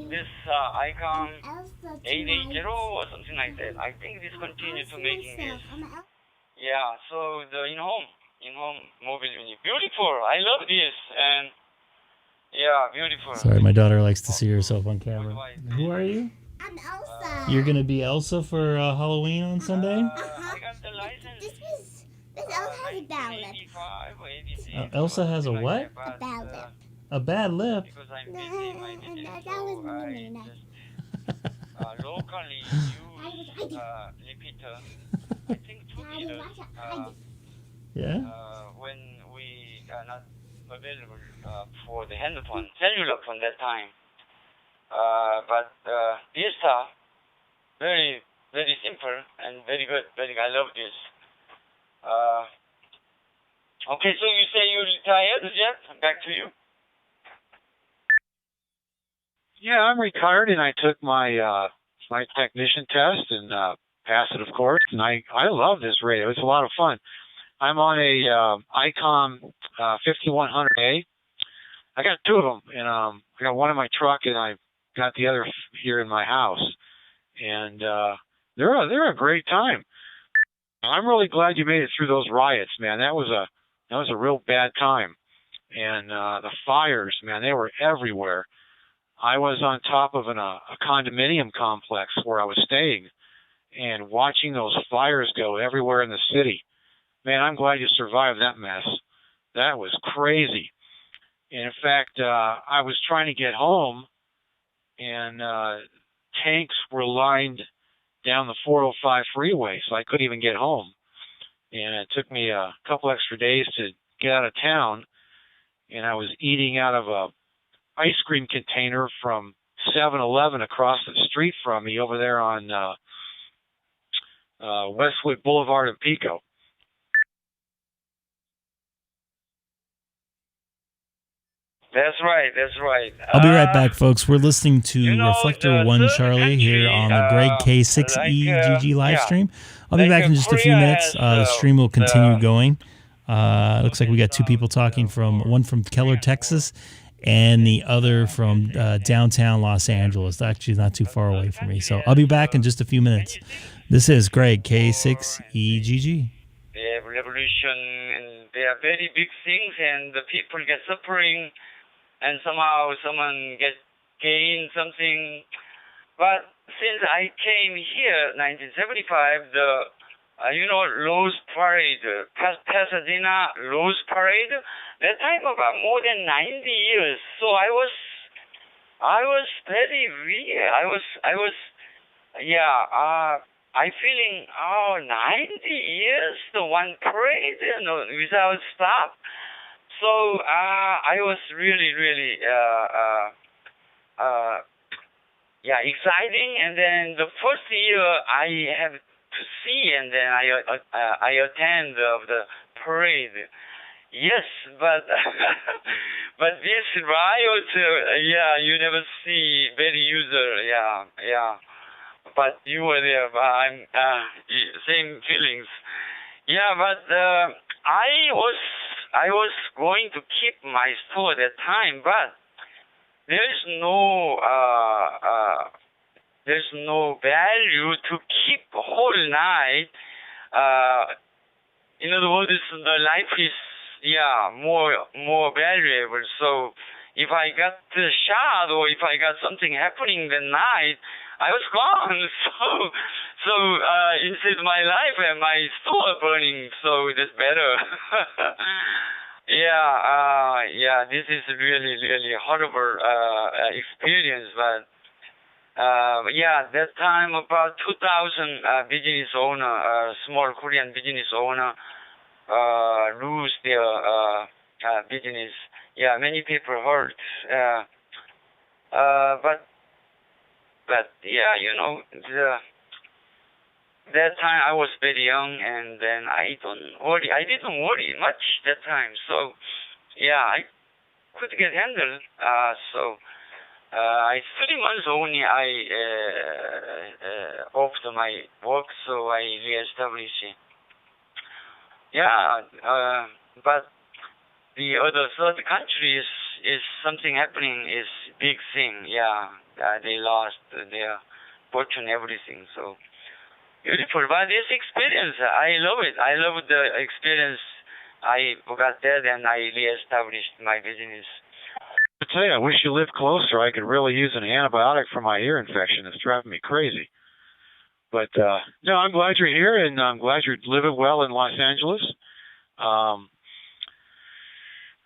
This Icom 880 or something like that. I think this continues to making this. Yeah, so the in-home mobile unit. Beautiful. I love this. And yeah, beautiful. Sorry, my daughter likes to see herself on camera. Who are you? I'm Elsa. You're going to be Elsa for Halloween on Sunday? I got the license. This Elsa has a bad lip. Elsa has a what? A bad lip. A bad lip? Because I'm busy in my business, That was so mean. I just locally use repeater. I think 2 meters. Yeah? When we are not available for the handphone, cellular phone that time. But DStar, very, very simple and very good. Very good. I love this. Okay, so you say you retired, Jeff? Back to you. Yeah, I'm retired and I took my my technician test and passed it, of course. And I love this radio. It's a lot of fun. I'm on a Icom 5100A. I got two of them, and I got one in my truck, and I got the other here in my house. And they're a great time. I'm really glad you made it through those riots, man. That was a real bad time. And the fires, man, they were everywhere. I was on top of a condominium complex where I was staying, and watching those fires go everywhere in the city. Man, I'm glad you survived that mess. That was crazy. And in fact, I was trying to get home, and tanks were lined down the 405 freeway, so I couldn't even get home. And it took me a couple extra days to get out of town, and I was eating out of a ice cream container from 7-Eleven across the street from me over there on Westwood Boulevard in Pico. That's right. That's right. I'll be right back, folks. We're listening to Reflector 1 Charlie here on the Greg K6EGG live stream. I'll be back in just a few minutes. The stream will continue going. Looks like we got two people talking, one from Keller, Texas, and the other from downtown Los Angeles. Actually, not too far away from me. So I'll be back in just a few minutes. This is Greg K6EGG. The revolution, and they are very big things, and the people get suffering. And somehow someone gain something. But since I came here, 1975, the Rose Parade, Pasadena Rose Parade, that time about more than 90 years. So I was very weird. I feeling 90 years, the one parade, without stop. So I was really, really, exciting. And then the first year I have to see, and then I attend the parade. Yes, but but this riot, you never see very user, But you were there, but I'm same feelings. Yeah, but I was going to keep my store at that time, but there's no value to keep the whole night. In other words, the life is more valuable. So if I got shot or if I got something happening that night, I was gone. So instead my life and my store burning, so that's better. This is really, really horrible experience. But that time about 2,000 business owner, small Korean business owner, lose their business. Yeah, many people hurt. But yeah, that time I was very young, and then I didn't worry much that time. So yeah, I could get handled. I 3 months only I off my work, so I reestablished it. Yeah, but the other third countries is something happening is big thing. Yeah, they lost their fortune, everything. So beautiful, but this experience, I love it. I love the experience. I got there, and I reestablished my business. I tell you, I wish you lived closer. I could really use an antibiotic for my ear infection. It's driving me crazy. But no, I'm glad you're here, and I'm glad you're living well in Los Angeles.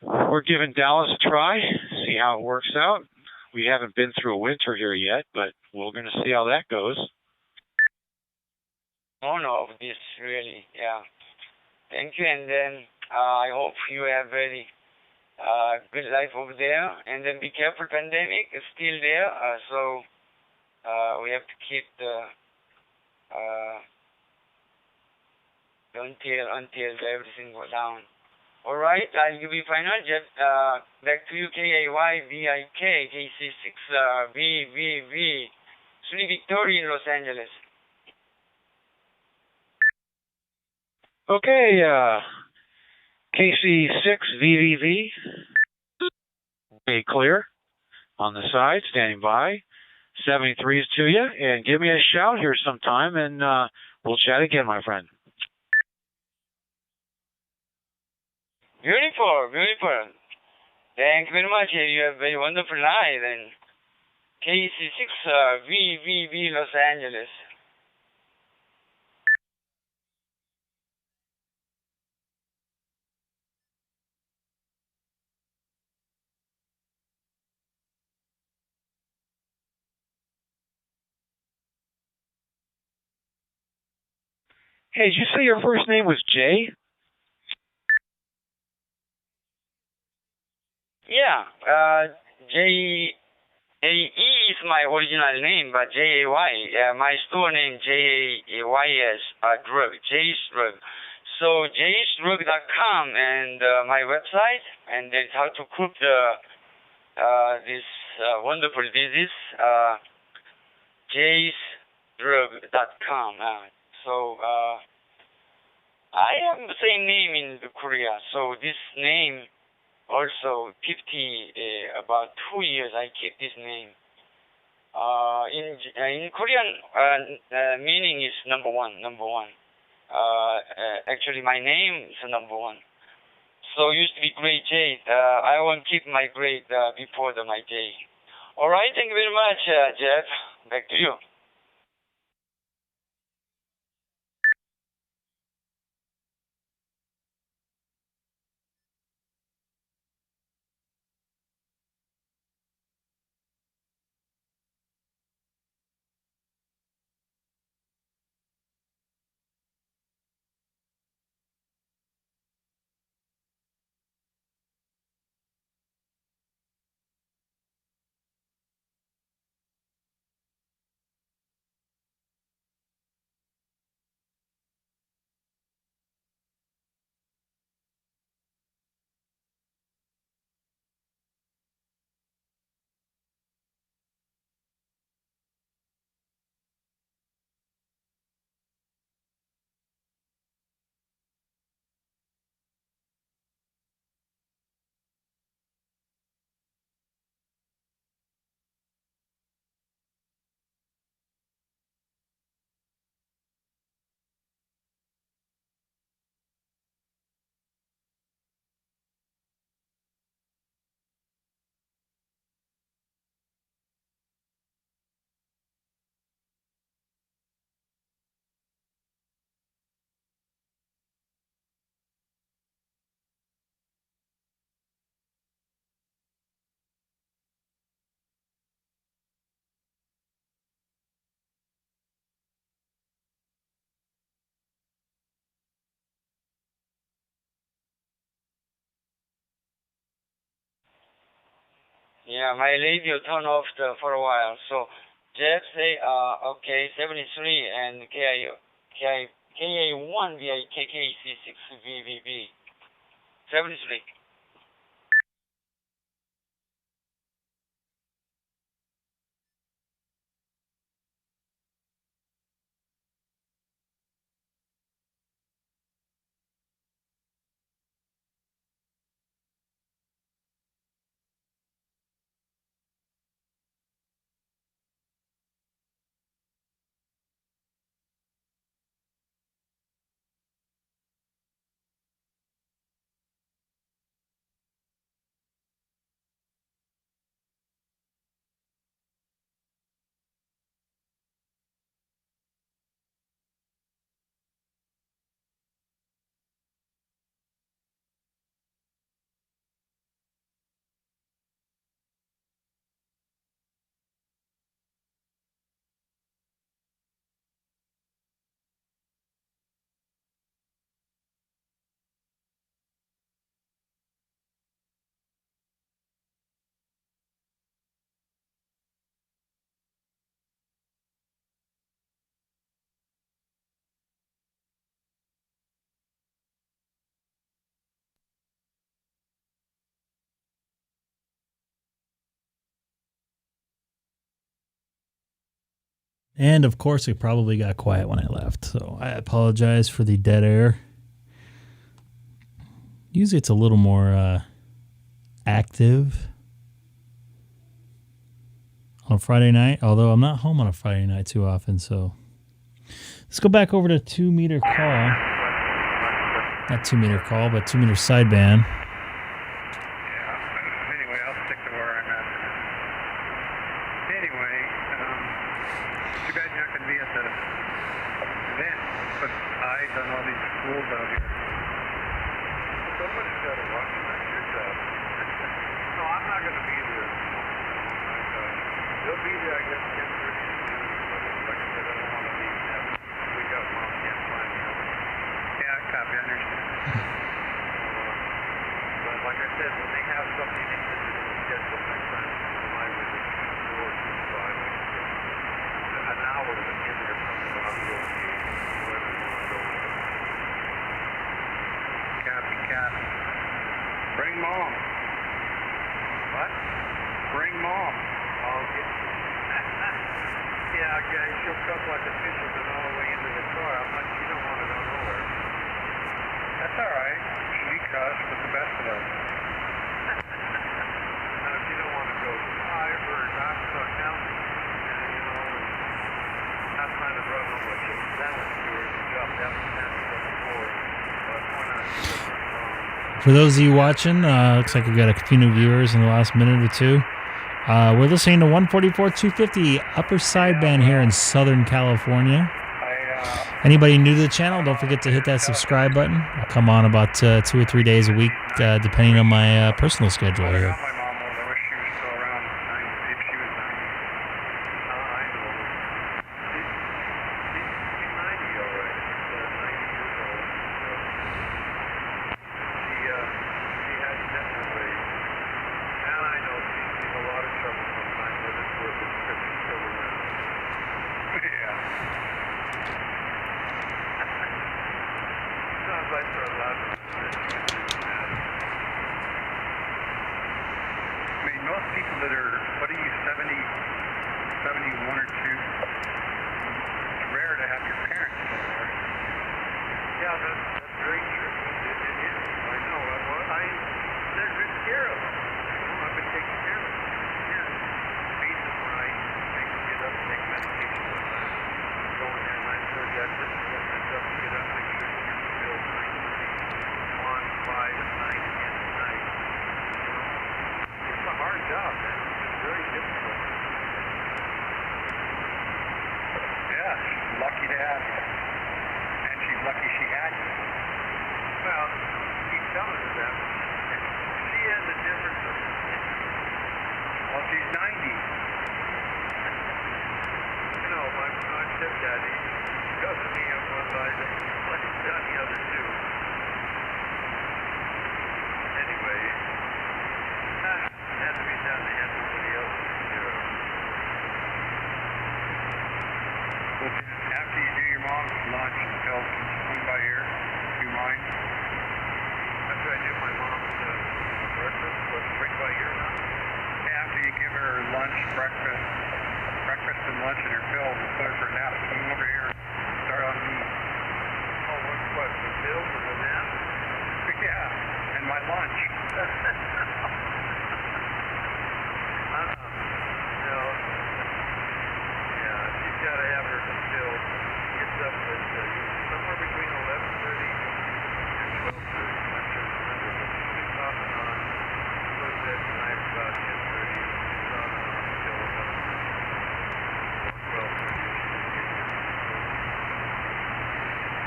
We're giving Dallas a try, see how it works out. We haven't been through a winter here yet, but we're going to see how that goes. Honor of this, really, yeah. Thank you, and then I hope you have very good life over there, and then be careful. Pandemic is still there, so we have to keep the until everything goes down. All right, I'll give you final. Jeff, back to you. KAYVIK K6VVV 3 Victoria in Los Angeles. Okay, KC6VVV, clear on the side, standing by. 73 is to you, and give me a shout here sometime, and we'll chat again, my friend. Beautiful, beautiful. Thank you very much. You have a very wonderful night. And KC6VVV Los Angeles. Hey, did you say your first name was Jay? Yeah, J-A-E is my original name, but J-A-Y. My store name, J-A-Y-S, drug, J's Drug. So, jsdrug.com and my website, and that's how to cook this wonderful disease, jsdrug.com. I have the same name in Korea, so this name also about 2 years I keep this name. In Korean, meaning is number one. Actually, my name is number one. So used to be Great J. I won't keep my great before my J. All right, thank you very much, Jeff. Back to you. Yeah, my radio turned off for a while. So Jeff say, okay, 73 and KA1 via KKC6VVB. 73. And of course, it probably got quiet when I left, so I apologize for the dead air. Usually it's a little more active on a Friday night, although I'm not home on a Friday night too often, so let's go back over to 2 meter call. Not 2 meter call, but 2 meter sideband. Anyway, I'll stick to where I'm at. Anyway, too bad you're not going to be at the event. Put eyes on all these schools out here. Somebody's got to watch that. Good job. No, I'm not going to be there. They'll be there, I guess, 10:30 to 2. Like I said, I don't want to be there. We got mom can't find me. Yeah, I copy, I understand. But like I said, when they have something they need to do, schedule next time, my visit, 4 to 5, an hour to get there from the audio gate, wherever you want to go. Copy. Bring mom. What? Bring mom. Okay. Yeah, okay, she'll come like a fisherman all the way into the car. She don't want to go nowhere. That's all right. She cuss with the best of us. No, she don't want to go high or not stuck down. Not trying to run on what she's down to her and drop down the fence on the floor. But why not? For those of you watching, looks like we got a few new viewers in the last minute or two. We're listening to 144-250 upper sideband here in Southern California. Anybody new to the channel, don't forget to hit that subscribe button. I'll come on about 2 or 3 days a week, depending on my personal schedule here.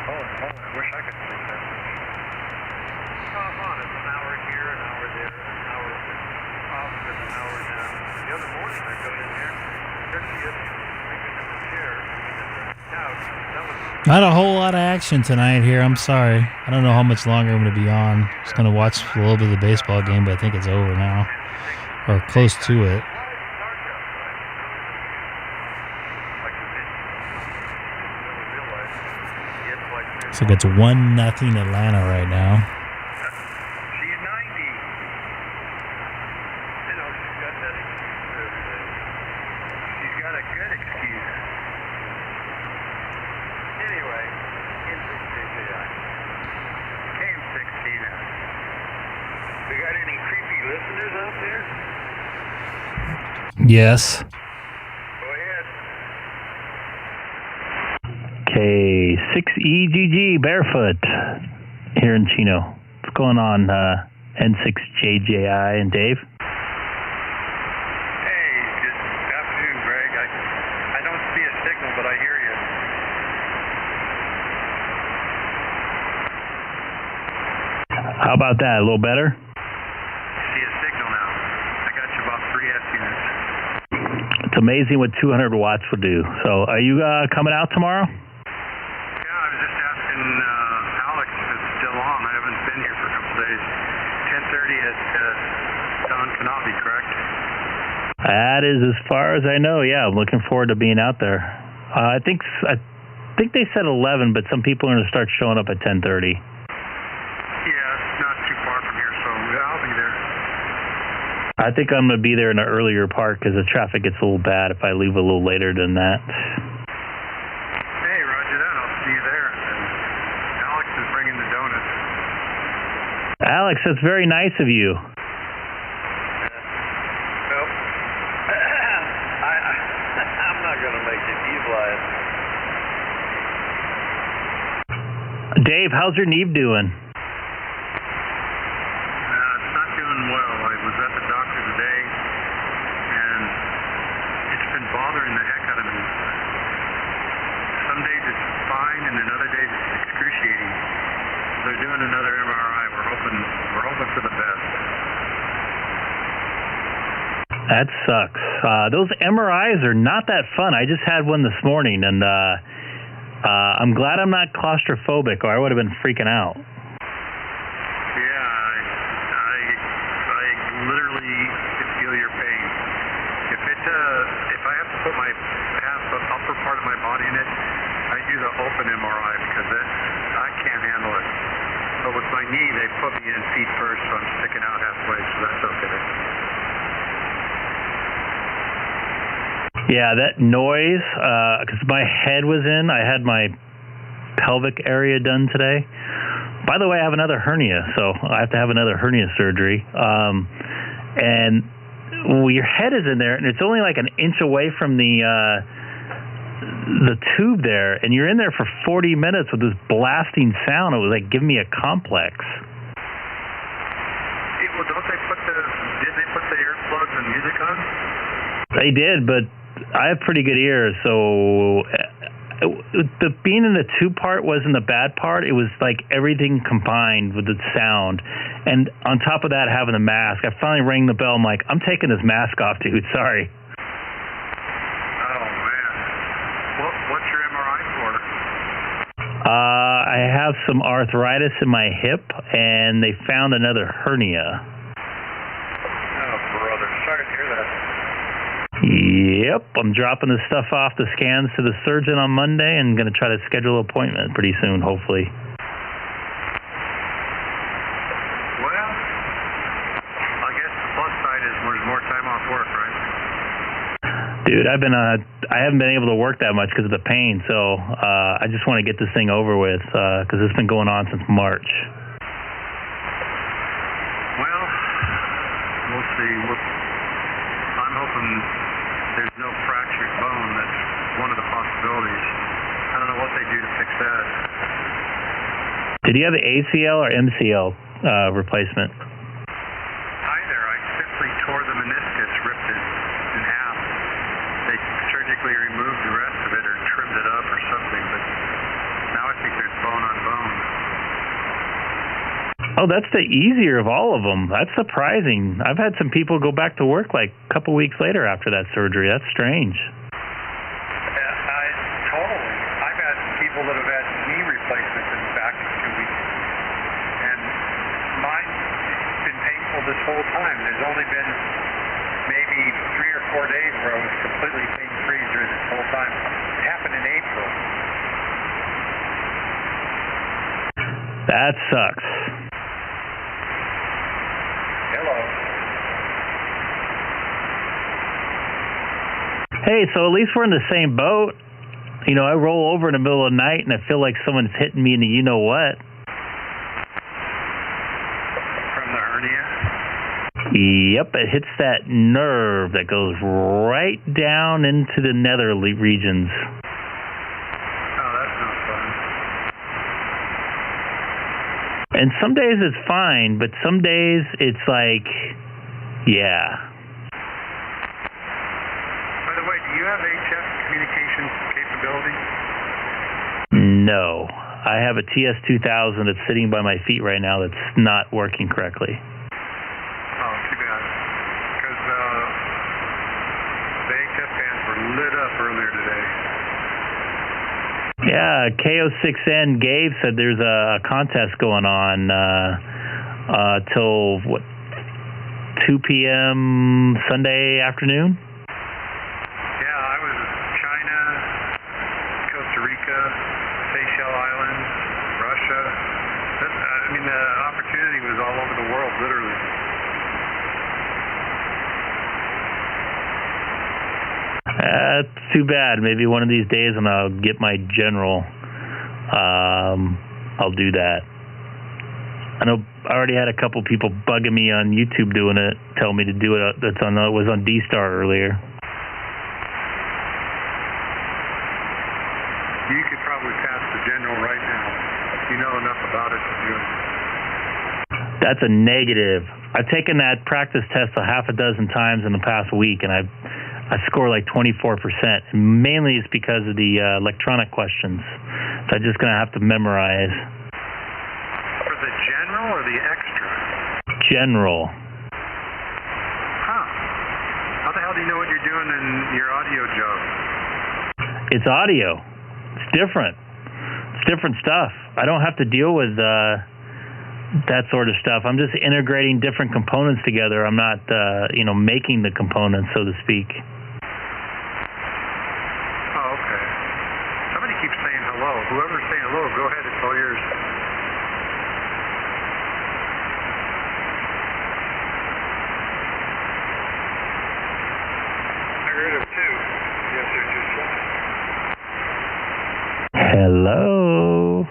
I wish I could sleep that much. Off on it. An hour here, an hour there, an hour off, and an hour down. The other morning I got in there, especially if sleeping in the chair, in the couch. That was Not a whole lot of action tonight here. I'm sorry. I don't know how much longer I'm going to be on. Just going to watch a little bit of the baseball game, but I think it's over now. Or close to it. So it's 1-0 Atlanta right now. She's 90. You know, she's got that excuse. She's got a good excuse. Anyway, K6EGG. KM16. We got any creepy listeners out there? Yes. Go ahead. K6EGG Barefoot here in Chino. What's going on, N6JJI and Dave? Hey, good afternoon, Greg. I don't see a signal, but I hear you. How about that? A little better? See a signal now. I got you about 3 F units. It's amazing what 200 watts will do. So are you coming out tomorrow? I was just asking Alex if it's still on. I haven't been here for a couple days. 10:30 at Don Kanabe, correct? That is as far as I know. Yeah, I'm looking forward to being out there. I think they said 11, but some people are going to start showing up at 10:30. Yeah, it's not too far from here, so I'll be there. I think I'm going to be there in the earlier part because the traffic gets a little bad if I leave a little later than that. Hey, roger that. I'll see you there. And Alex is bringing the donuts. Alex, that's very nice of you. Nope. I'm not going to make it. He's lying. Dave, how's your knee doing? It's not doing well. I was at the doctor today, and it's been bothering the heck out of me. Some days it's fine, and then other days it's excruciating. They're doing another MRI. We're hoping for the best. That sucks. Those MRIs are not that fun. I just had one this morning, and I'm glad I'm not claustrophobic, or I would have been freaking out. Yeah, I literally can feel your pain. If I have to put my the upper part of my body in it, I do the open MRI because I can't handle it. But with my knee, they put me in feet first, so I'm sticking out halfway, so that's okay. Yeah, that noise, because my head was in, I had my pelvic area done today. By the way, I have another hernia, so I have to have another hernia surgery. And your head is in there, and it's only like an inch away from the tube there, and you're in there for 40 minutes with this blasting sound. It was like giving me a complex. Well, didn't they put the earplugs and music on? They did, but I have pretty good ears, so the being in the tube part wasn't the bad part. It was like everything combined with the sound, and on top of that, having the mask. I finally rang the bell. I'm like, I'm taking this mask off, dude. Sorry. Oh man, what's your MRI for? I have some arthritis in my hip, and they found another hernia. Oh brother, sorry to hear that. Yep, I'm dropping this stuff off the scans to the surgeon on Monday and going to try to schedule an appointment pretty soon, hopefully. Well, I guess the plus side is there's more time off work, right? Dude, I haven't been able to work that much because of the pain, so I just want to get this thing over with because it's been going on since March. Well, we'll see. I'm hoping there's no fractured bone. That's one of the possibilities. I don't know what they do to fix that. Did you have an ACL or MCL replacement? Either. I simply tore the meniscus, ripped it in half. They surgically removed the rest of it or trimmed it up or something, but now I think there's bone Oh, that's the easier of all of them. That's surprising. I've had some people go back to work like a couple weeks later after that surgery. That's strange. Totally. I've had people that have had knee replacements in the back in 2 weeks. And mine's been painful this whole time. There's only been maybe 3 or 4 days where I was completely pain-free during this whole time. It happened in April. That sucks. Hello. Hey, so at least we're in the same boat. You know, I roll over in the middle of the night and I feel like someone's hitting me in the you-know-what. From the hernia? Yep, it hits that nerve that goes right down into the nether regions. Oh, that's not fun. And some days it's fine, but some days it's like, yeah. By the way, do you have HF communications capability? No. I have a TS-2000 that's sitting by my feet right now that's not working correctly. Oh, too bad. Because the HF fans were lit up earlier today. Yeah, K6EGG Gabe said there's a contest going on till, 2 p.m. Sunday afternoon? Yeah, I was China, Costa Rica, Seychelles Islands, Russia. I mean, the opportunity was all over the world, literally. That's too bad. Maybe one of these days when I'll get my general, I'll do that. I know I already had a couple people bugging me on YouTube doing it, telling me to do it. It was on DStar earlier. You could probably pass the general right now. You know enough about it to do it. That's a negative. I've taken that practice test a half a dozen times in the past week, and I score like 24%. And mainly it's because of the electronic questions. So I'm just going to have to memorize. For the general or the extra? General. Huh. How the hell do you know what you're doing in your audio job? It's audio. It's different. It's different stuff. I don't have to deal with that sort of stuff. I'm just integrating different components together. I'm not, making the components, so to speak. Oh, okay. Somebody keeps saying hello. Whoever's saying hello, go ahead. It's all yours. I heard him too. Yes, they're just fine. Hello.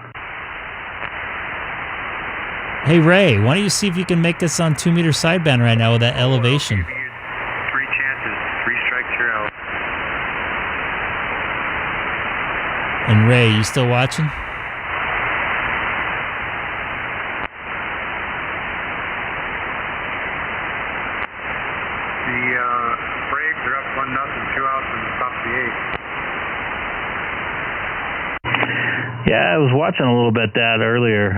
Hey, Ray, why don't you see if you can make us on 2 meter sideband right now with that elevation? I'll give you 3 chances. 3 strikes, you're out. And Ray, you still watching? The Braves are up 1-0, 2 outs in the top of the 8th. Yeah, I was watching a little bit that earlier.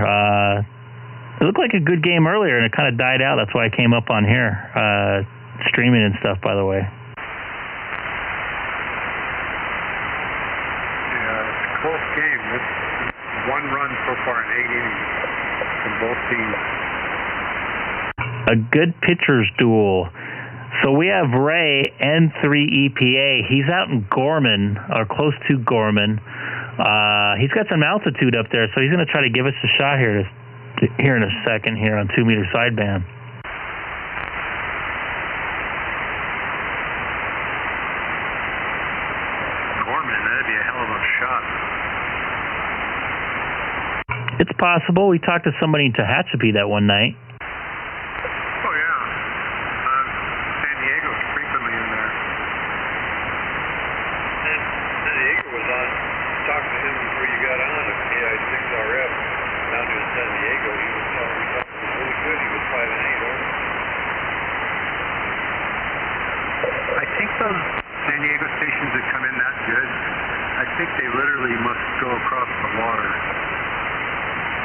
It looked like a good game earlier, and it kind of died out. That's why I came up on here, streaming and stuff, by the way. Yeah, it's a close game. It's 1 run so far in 8 innings from both teams. A good pitcher's duel. So we have Ray, N3EPA. He's out in Gorman, or close to Gorman. He's got some altitude up there, so he's going to try to give us a shot here in a second here on 2 meter sideband. Gorman, that'd be a hell of a shot. It's possible. We talked to somebody in Tehachapi that one night. Oh, yeah. San Diego's frequently in there. And San Diego was on, talking to him before you got on at K6RF down to San Diego. He was telling me something was really good. He was 5-8, or? I think those San Diego stations that come in that good, I think they literally must go across the water.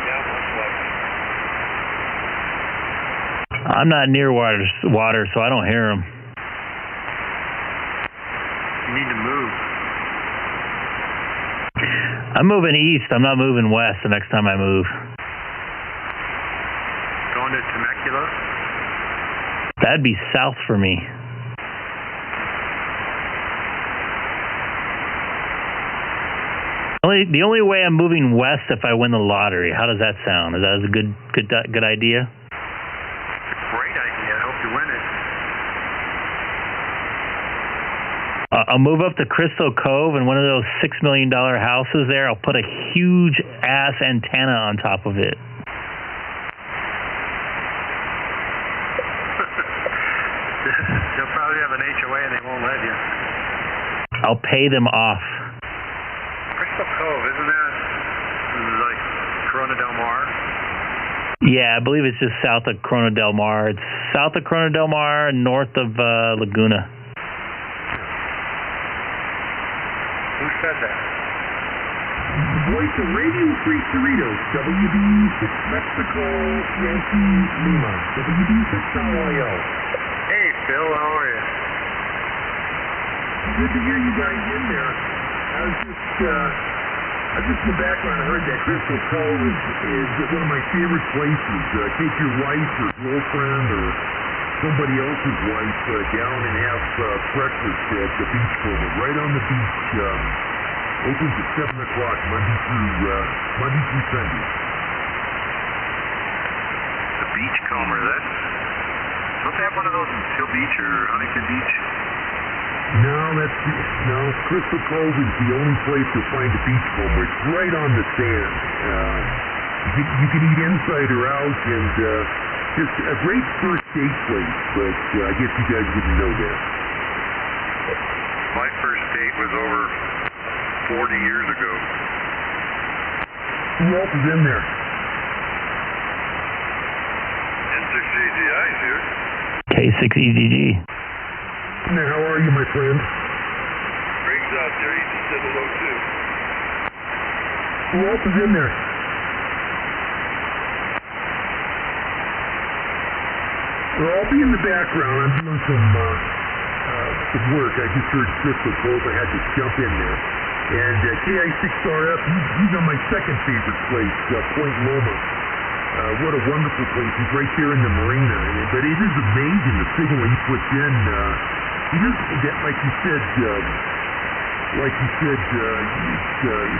Yeah, most likely. I'm not near water, so I don't hear them. You need to move. I'm moving east. I'm not moving west the next time I move. Going to Temecula? That'd be south for me. The only way I'm moving west if I win the lottery. How does that sound? Is that a good idea? Great idea. I hope you win it. I'll move up to Crystal Cove, and one of those $6 million houses there, I'll put a huge ass antenna on top of it. They'll probably have an HOA and they won't let you. I'll pay them off. Crystal Cove, isn't that like Corona Del Mar? Yeah, I believe it's just south of Corona Del Mar. It's south of Corona Del Mar, north of Laguna. Who said that? Voice of Radio Free Cerritos, WB6 Mexico, Yankee Lima, WB6 Samoyo. Hey, Phil, how are you? Good to hear you guys in there. I was just in the background. I heard that Crystal Cove is one of my favorite places. Take your wife or girlfriend or somebody else's wife down and have breakfast at the beach club. Right on the beach. Opens at 7 o'clock Monday through Sunday. The Beachcomber, don't they have one of those in Seal Beach or Huntington Beach? No, Crystal Cove is the only place you'll find a beachcomber. It's right on the sand. You can eat inside or out, and just a great first date place, but I guess you guys wouldn't know that. My first date was over 40 years ago. Who else is in there? K6EGG, dude. K6EGG. Now, how are you, my friend? Greg's out there. He just said hello, too. Who else is in there? Well, I'll be in the background. I'm doing some work. I just heard Crystal Cove. I had to jump in there. And K6RF, he's on my second favorite place, Point Loma. What a wonderful place. He's right there in the marina. But it is amazing the signal he puts in. He doesn't get, like you said,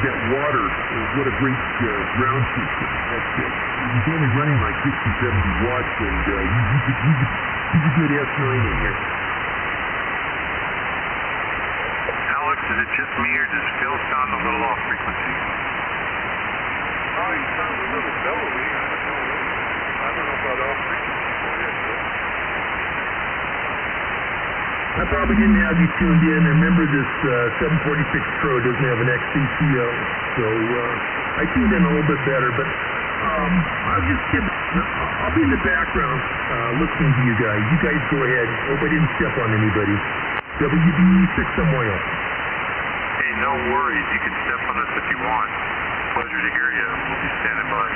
that water, what a great ground system. He's only running like 60, 70 watts, and he's a good S9 in here. Alex, is it just me, or does Phil sound a little off frequency? Oh, he sounds a little bellowy. I don't know about off frequency. I probably didn't have you tuned in. Remember, this 746 Pro doesn't have an XCCO, so I tuned in a little bit better. But I'll be in the background listening to you guys. You guys go ahead. Hope I didn't step on anybody. WB6 Samoyo. Hey, no worries. You can step on us if you want. Pleasure to hear you. We'll be standing by.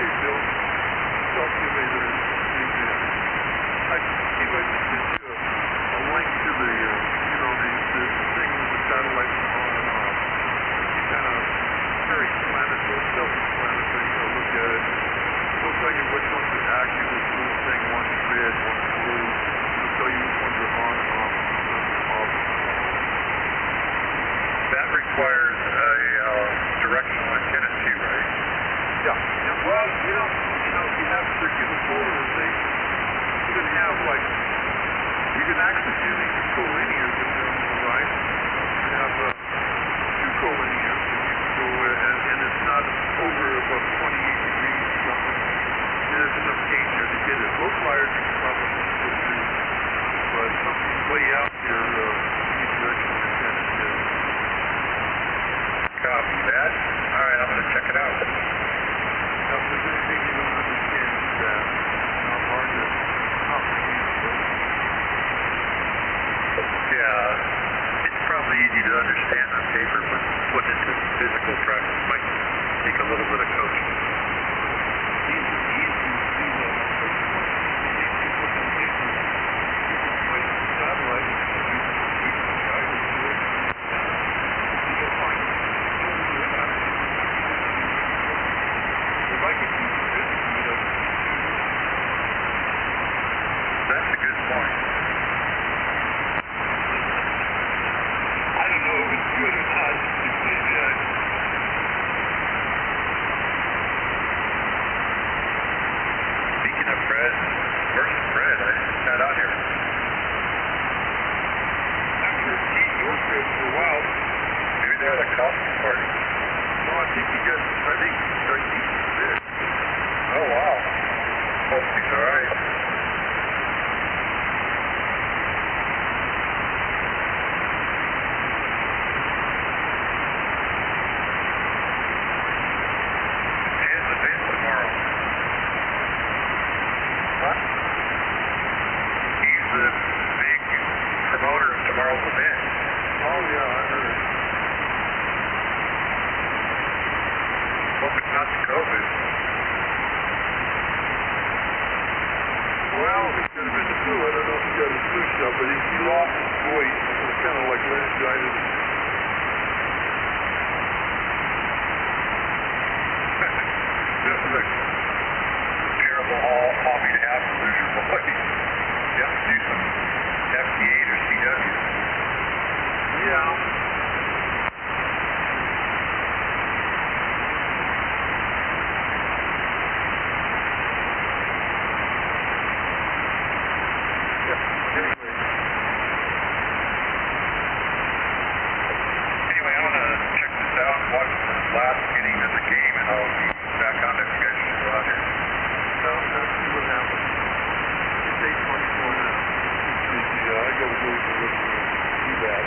Hey, Bill. Talk to you later. I just sent you a link to the thing with the satellites on and off. Kind of very self-explanatory, look at it. It'll tell you which ones are active, which one's saying one's red, one's blue. It'll tell you which ones are on and off. That requires a directional antenna too, right? Yeah. Well, if you have circular polarization, you can have you can actually do these collinears if they're on the right. You have two collinears, and you can go and it's not over above 28 degrees or something. And there's enough gauge there to get it. Low flyers you can probably still do, but something way out here, you need directional antennas too. Copy that. All right, I'm going to check it out. Now, if there's anything you don't understand, not hard to comprehend. party. No, I think he got sick. Oh, wow. Hope he's all right. And the event tomorrow. What? He's the big promoter of tomorrow's event. Oh, yeah, I heard. Hope it's not the COVID. Well, it could have been the flu. I don't know if he got his flu shot, but he lost his voice. It was kind of like laryngitis. This is a terrible hobby to have to lose your voice. You have to do some FDA or CW. Yeah. Anyway, I want to check this out and watch the last inning of the game, and I'll be back on if you guys should go out here. No, let's see what happens. It's 8:24 now. Yeah, I got to go to the back.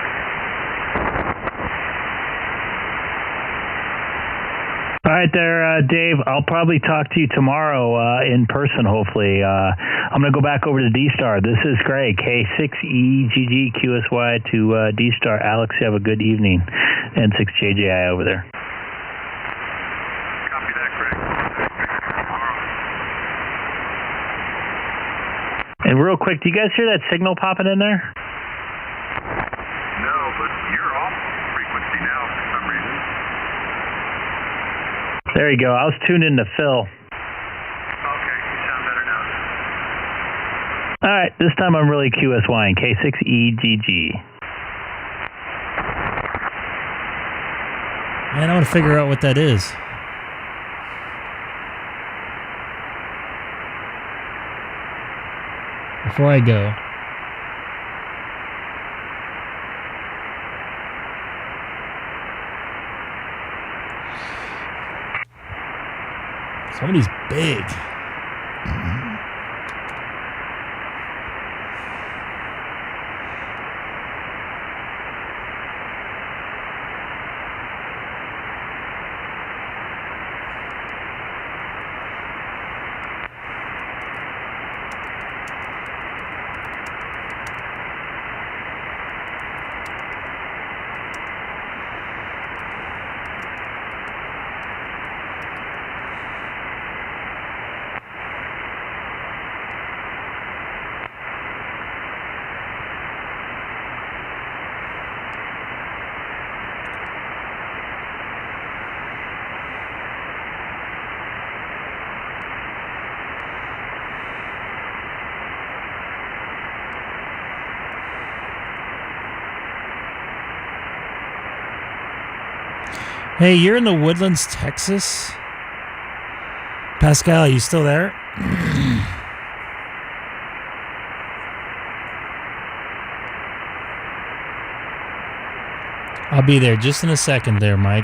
All right there, Dave. I'll probably talk to you tomorrow in person, hopefully. I'm going to go back over to DStar. This is Greg, K6EGG QSY to DStar. Alex, you have a good evening. N6JJI over there. Copy that, Greg. And real quick, do you guys hear that signal popping in there? No, but you're off frequency now for some reason. There you go. I was tuned in to Phil. Okay, you sound better now. All right, this time I'm really QSYing, K6EGG. Man, I want to figure out what that is. Before I go. Somebody's big. Hey, you're in the Woodlands, Texas? Pascal, are you still there? I'll be there just in a second there, Mike.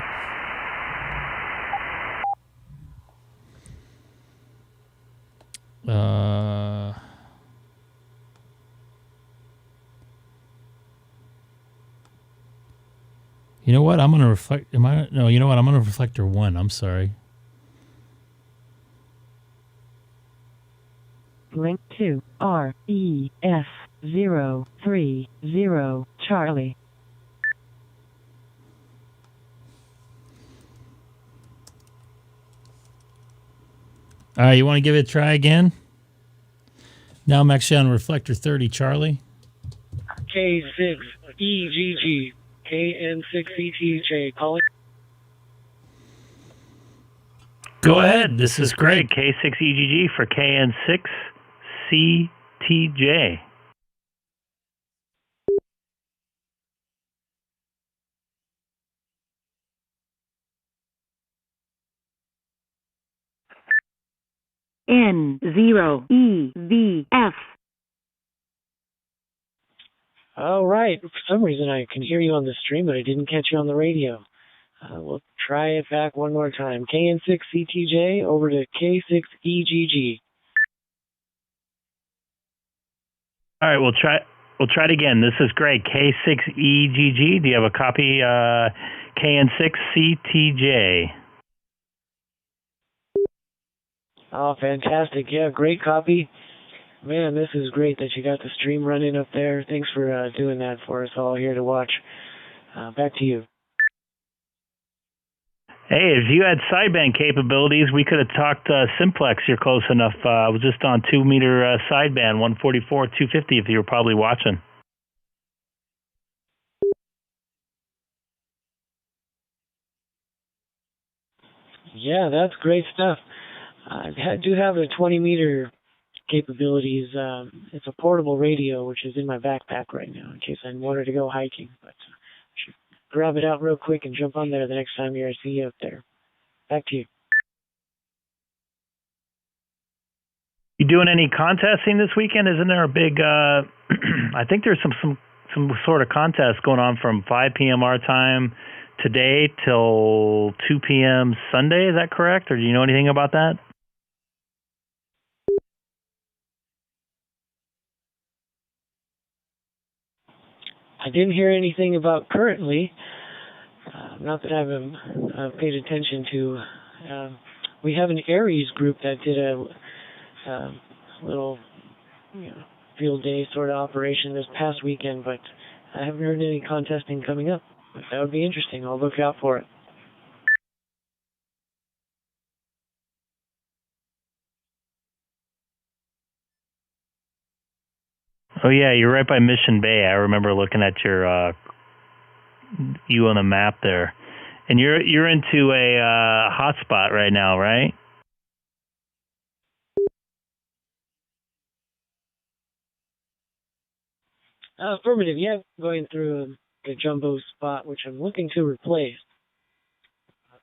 You know what? I'm going to reflect. No, you know what? I'm going to reflector 1. I'm sorry. Link to REF030 Charlie. All right, you want to give it a try again? Now I'm actually on reflector 30 Charlie. K6EGG. KN6ETJ calling. Go ahead. This is Greg. K6EGG for KN6CTJ. N0EVF. All right. For some reason, I can hear you on the stream, but I didn't catch you on the radio. We'll try it back one more time. KN6CTJ over to K6EGG. All right, we'll try it again. This is Greg, K6EGG. Do you have a copy? KN6CTJ. Oh, fantastic. Yeah, great copy. Man, this is great that you got the stream running up there. Thanks for doing that for us all here to watch. Back to you. Hey, if you had sideband capabilities, we could have talked simplex. You're close enough. I was just on 2-meter sideband, 144, 250 if you were probably watching. Yeah, that's great stuff. I do have a 20-meter capabilities. It's a portable radio, which is in my backpack right now in case I wanted to go hiking. But I should grab it out real quick and jump on there the next time I see you up there. Back to you. You doing any contesting this weekend? Isn't there a big, I think there's some sort of contest going on from 5 p.m. our time today till 2 p.m. Sunday. Is that correct? Or do you know anything about that? I didn't hear anything about currently. Not that I've paid attention to. We have an Aries group that did a little field day sort of operation this past weekend, but I haven't heard any contesting coming up. But that would be interesting. I'll look out for it. Oh yeah, you're right by Mission Bay. I remember looking at your you on the map there, and you're into a hotspot right now, right? Affirmative. Yeah, going through a jumbo spot, which I'm looking to replace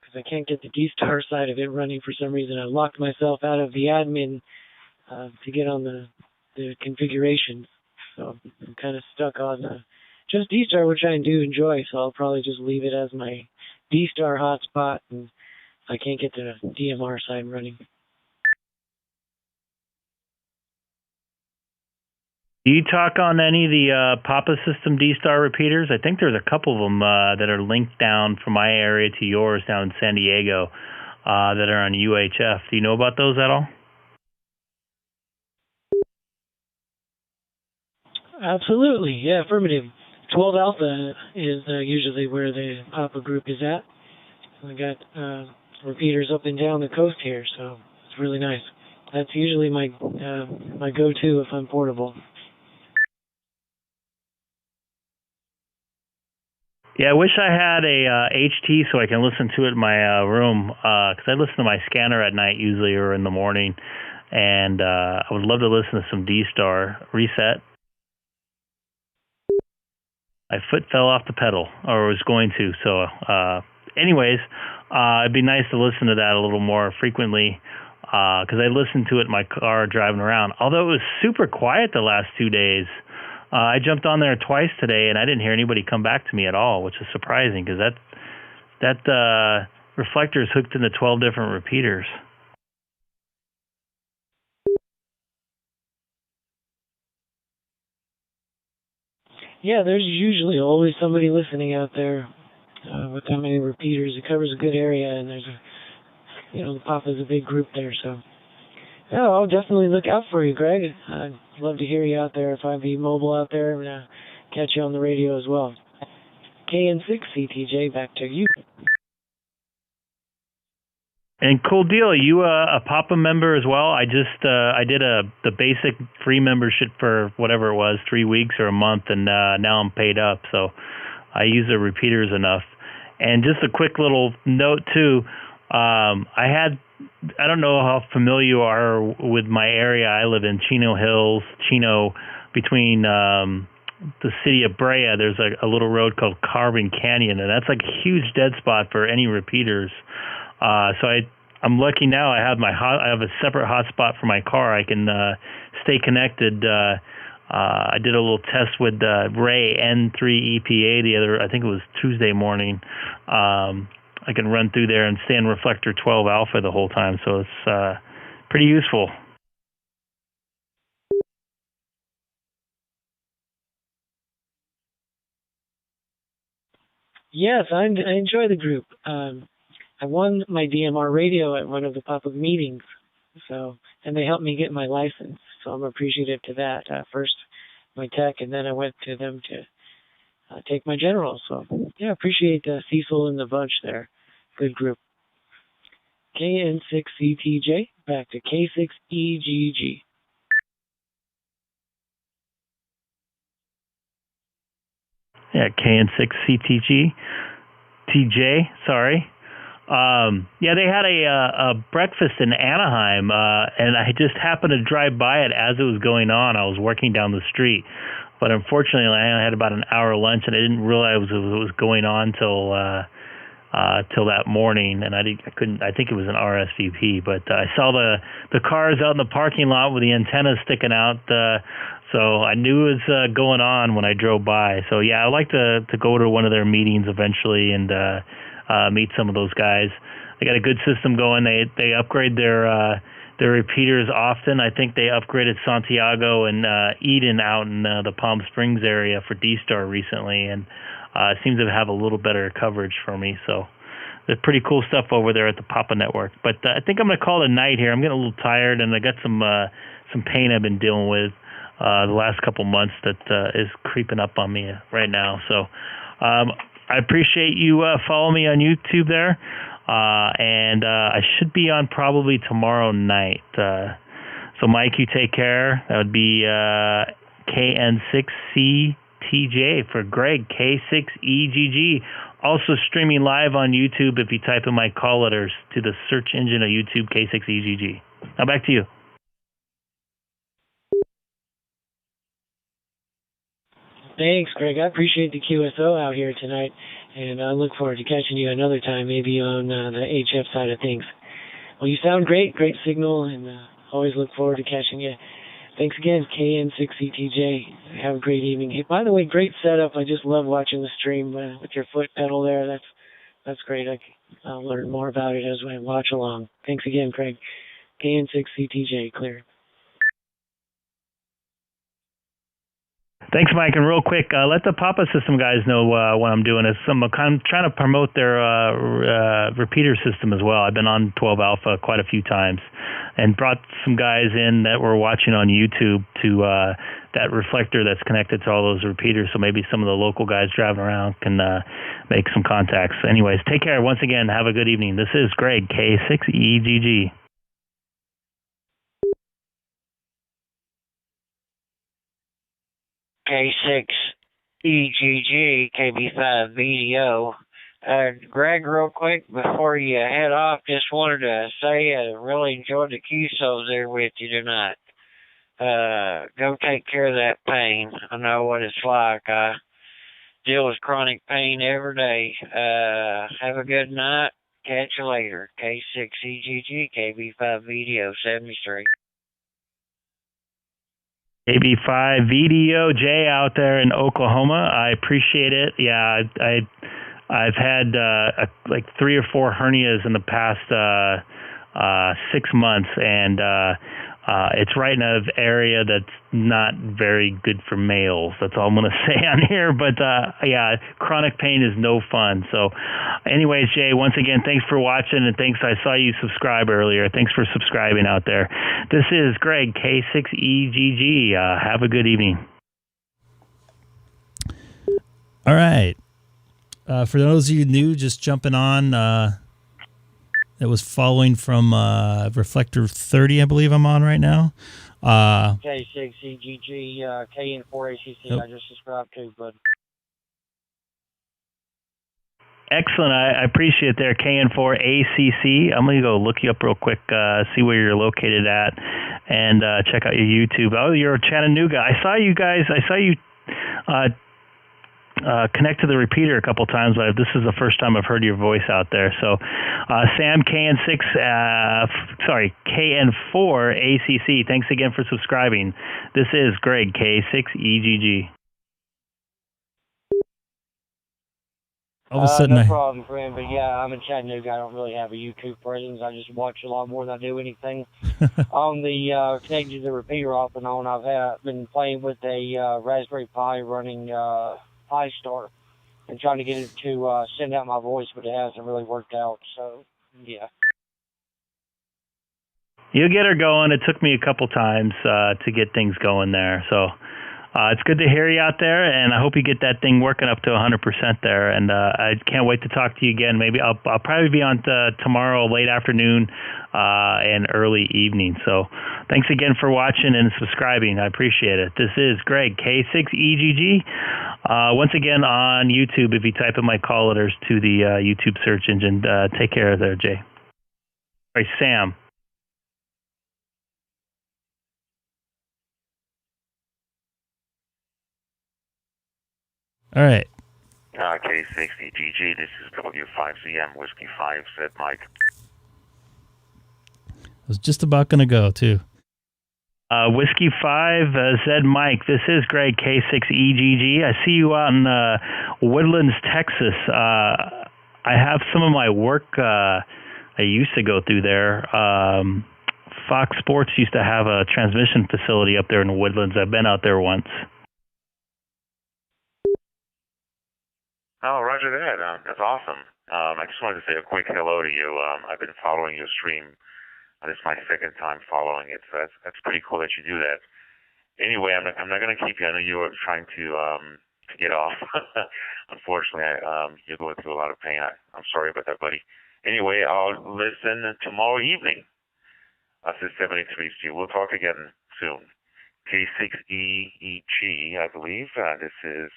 because I can't get the DStar side of it running for some reason. I locked myself out of the admin to get on the configurations. So I'm kind of stuck on just DStar, which I do enjoy, so I'll probably just leave it as my DStar hotspot, and I can't get the DMR side running. Do you talk on any of the Papa System DStar repeaters? I think there's a couple of them that are linked down from my area to yours down in San Diego that are on UHF. Do you know about those at all? Absolutely, yeah, affirmative. 12 Alpha is usually where the Papa group is at. We got repeaters up and down the coast here, so it's really nice. That's usually my my go-to if I'm portable. Yeah, I wish I had a HT so I can listen to it in my room because I listen to my scanner at night usually or in the morning, and I would love to listen to some DStar reset. My foot fell off the pedal, or was going to. So, anyways, it'd be nice to listen to that a little more frequently because I listened to it in my car driving around. Although it was super quiet the last 2 days, I jumped on there twice today, and I didn't hear anybody come back to me at all, which is surprising because that reflector is hooked into 12 different repeaters. Yeah, there's usually always somebody listening out there with how many repeaters. It covers a good area, and there's the Papa's a big group there, so. Yeah, I'll definitely look out for you, Greg. I'd love to hear you out there if I'd be mobile out there and catch you on the radio as well. KN6CTJ, back to you. And cool deal. Are you a Papa member as well? I just I did the basic free membership for whatever it was, 3 weeks or a month, and now I'm paid up. So I use the repeaters enough. And just a quick little note too. I don't know how familiar you are with my area. I live in Chino Hills, between the city of Brea. There's a little road called Carbon Canyon, and that's like a huge dead spot for any repeaters. So I'm lucky now. I have a separate hotspot for my car. I can stay connected. I did a little test with Ray N3 EPA I think it was Tuesday morning. I can run through there and stay in reflector 12 alpha the whole time. So it's pretty useful. Yes, I enjoy the group. I won my DMR radio at one of the pop-up meetings, and they helped me get my license. So I'm appreciative to that. First my tech, and then I went to them to take my general. So yeah, appreciate Cecil and the bunch there. Good group. KN6CTJ back to K6EGG. Yeah, KN6CTG. TJ, sorry. Yeah, they had a breakfast in Anaheim, and I just happened to drive by it as it was going on. I was working down the street, but unfortunately, I had about an hour lunch, and I didn't realize it was going on till that morning, and I couldn't. I think it was an RSVP, but I saw the cars out in the parking lot with the antennas sticking out. So I knew it was going on when I drove by. So yeah, I'd like to go to one of their meetings eventually and meet some of those guys. They got a good system going. They upgrade their repeaters often. I think they upgraded Santiago and Eden out in the Palm Springs area for DStar recently, and it seems to have a little better coverage for me. So there's pretty cool stuff over there at the Papa Network. But I think I'm going to call it a night here. I'm getting a little tired, and I got some pain I've been dealing with the last couple months that is creeping up on me right now. So I appreciate you following me on YouTube there, and I should be on probably tomorrow night. So Mike, you take care. That would be KN6CTJ for Greg, K6EGG. Also streaming live on YouTube if you type in my call letters to the search engine of YouTube, K6EGG. Now back to you. Thanks, Greg. I appreciate the QSO out here tonight, and I look forward to catching you another time, maybe on the HF side of things. Well, you sound great signal, and always look forward to catching you. Thanks again, KN6CTJ. Have a great evening. Hey, by the way, great setup. I just love watching the stream with your foot pedal there. That's great. I'll learn more about it as I watch along. Thanks again, Craig. KN6CTJ, clear. Thanks, Mike. And real quick, let the Papa System guys know what I'm doing. I'm trying to promote their repeater system as well. I've been on 12 Alpha quite a few times and brought some guys in that were watching on YouTube to that reflector that's connected to all those repeaters. So maybe some of the local guys driving around can make some contacts. Anyways, take care. Once again, have a good evening. This is Greg, K6EGG. K6EGG, KB5VDO. Greg, real quick, before you head off, just wanted to say I really enjoyed the QSOs there with you tonight. Go take care of that pain. I know what it's like. I deal with chronic pain every day. Have a good night. Catch you later. K6EGG, KB5VDO, 73. AB5 VDOJ out there in Oklahoma. I appreciate it. Yeah, I've had like 3 or 4 hernias in the past 6 months, and it's right in an area that's not very good for males. That's all I'm going to say on here. But yeah, chronic pain is no fun. So anyways, Jay, once again, thanks for watching, and thanks. I saw you subscribe earlier. Thanks for subscribing out there. This is Greg, K6EGG. Have a good evening. All right. For those of you new, just jumping on, that was following from Reflector 30, I believe I'm on right now. K6EGG, KN4ACC, I just subscribed to, but. Excellent. I appreciate it there, KN4ACC. I'm going to go look you up real quick, see where you're located at, and check out your YouTube. Oh, you're a Chattanooga. I saw you connect to the repeater a couple times, but this is the first time I've heard your voice out there. So, Sam, KN4ACC, thanks again for subscribing. This is Greg, K6EGG. all of a sudden No problem, friend. But yeah, I'm in Chattanooga. I don't really have a YouTube presence. I just watch a lot more than I do anything. On the connected to the repeater off and on, been playing with a Raspberry Pi running Pi Star and trying to get it to send out my voice, but it hasn't really worked out. So yeah. You'll get her going. It took me a couple times to get things going there. So it's good to hear you out there, and I hope you get that thing working up to 100% there. And I can't wait to talk to you again. Maybe I'll probably be on tomorrow late afternoon and early evening. So thanks again for watching and subscribing. I appreciate it. This is Greg, K6EGG. Once again on YouTube, if you type in my call letters to the YouTube search engine. Take care there, Jay. All right, Sam. All right. K6EGG, this is W5ZM, Whiskey 5, said Mike. I was just about going to go, too. Whiskey 5, Zed Mike, this is Greg, K6EGG. I see you out in Woodlands, Texas. I have some of my work I used to go through there. Fox Sports used to have a transmission facility up there in the Woodlands. I've been out there once. Oh, roger that. That's awesome. I just wanted to say a quick hello to you. I've been following your stream. This is my second time following it, so that's pretty cool that you do that. Anyway, I'm not going to keep you. I know you were trying to get off. Unfortunately, you're going through a lot of pain. I'm sorry about that, buddy. Anyway, I'll listen tomorrow evening. This is 73C. We'll talk again soon. K6EEG, I believe. This is,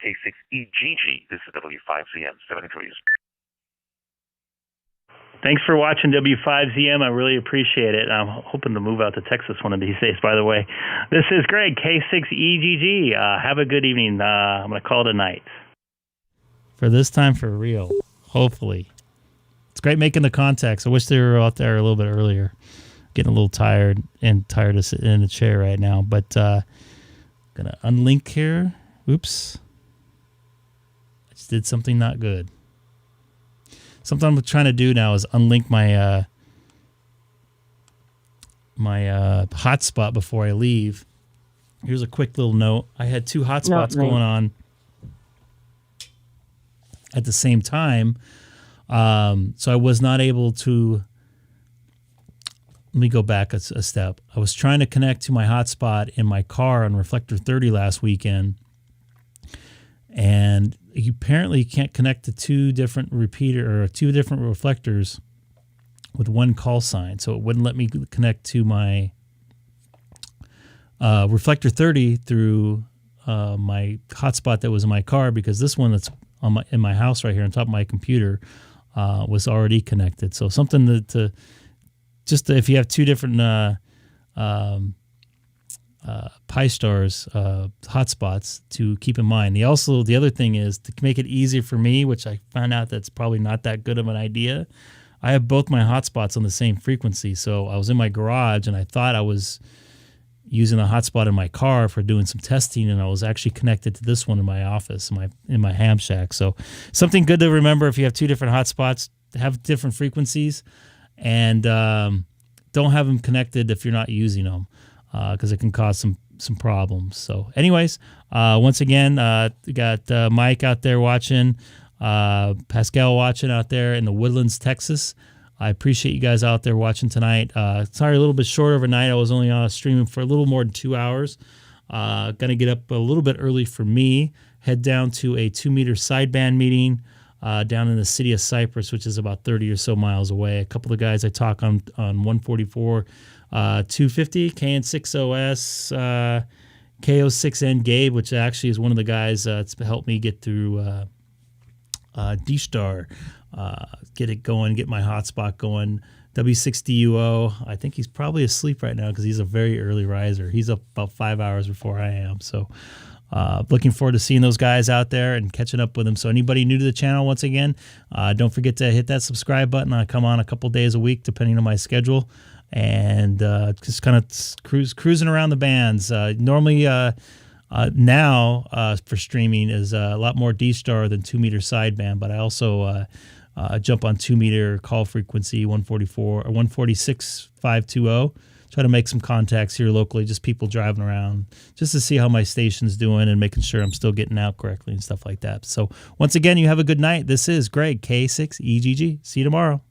K6EGG. This is W5ZM, 73s. Thanks for watching W5ZM. I really appreciate it. I'm hoping to move out to Texas one of these days, by the way. This is Greg, K6EGG. Have a good evening. I'm going to call it a night. For this time, for real. Hopefully. It's great making the contacts. I wish they were out there a little bit earlier. Getting a little tired of sitting in the chair right now. But going to unlink here. Oops. I just did something not good. Something I'm trying to do now is unlink my hotspot before I leave. Here's a quick little note. I had two hotspots going on at the same time. So I was not able to... Let me go back a step. I was trying to connect to my hotspot in my car on Reflector 30 last weekend, and you apparently can't connect to two different reflectors with one call sign, so it wouldn't let me connect to my Reflector 30 through my hotspot that was in my car, because this one that's in my house right here on top of my computer was already connected. So something to just if you have two different Pi Stars hotspots to keep in mind. The other thing is to make it easier for me, which I found out that's probably not that good of an idea. I have both my hotspots on the same frequency. So I was in my garage and I thought I was using the hotspot in my car for doing some testing, and I was actually connected to this one in my office, in my ham shack. So something good to remember: if you have two different hotspots, have different frequencies. And don't have them connected if you're not using them, because it can cause some problems. So anyways, once again, we got Mike out there watching, Pascal watching out there in the Woodlands, Texas. I appreciate you guys out there watching tonight. Sorry, a little bit short overnight. I was only streaming for a little more than 2 hours. Gonna get up a little bit early for me, head down to a 2-meter sideband meeting down in the city of Cypress, which is about 30 or so miles away. A couple of guys I talk on 144 250, KN6OS, K6EGG Gabe, which actually is one of the guys that's helped me get through DStar, get it going, get my hotspot going. W6DUO, I think he's probably asleep right now because he's a very early riser. He's up about 5 hours before I am. So looking forward to seeing those guys out there and catching up with them. So anybody new to the channel, once again, don't forget to hit that subscribe button. I come on a couple days a week, depending on my schedule, and just kind of cruising around the bands. Normally Now for streaming is a lot more DStar than 2 meter sideband, but I also jump on 2 meter call frequency 144 or 146.520. Try to make some contacts here locally, just people driving around, just to see how my station's doing and making sure I'm still getting out correctly and stuff like that. So once again, you have a good night. This is Greg, K6EGG. See you tomorrow.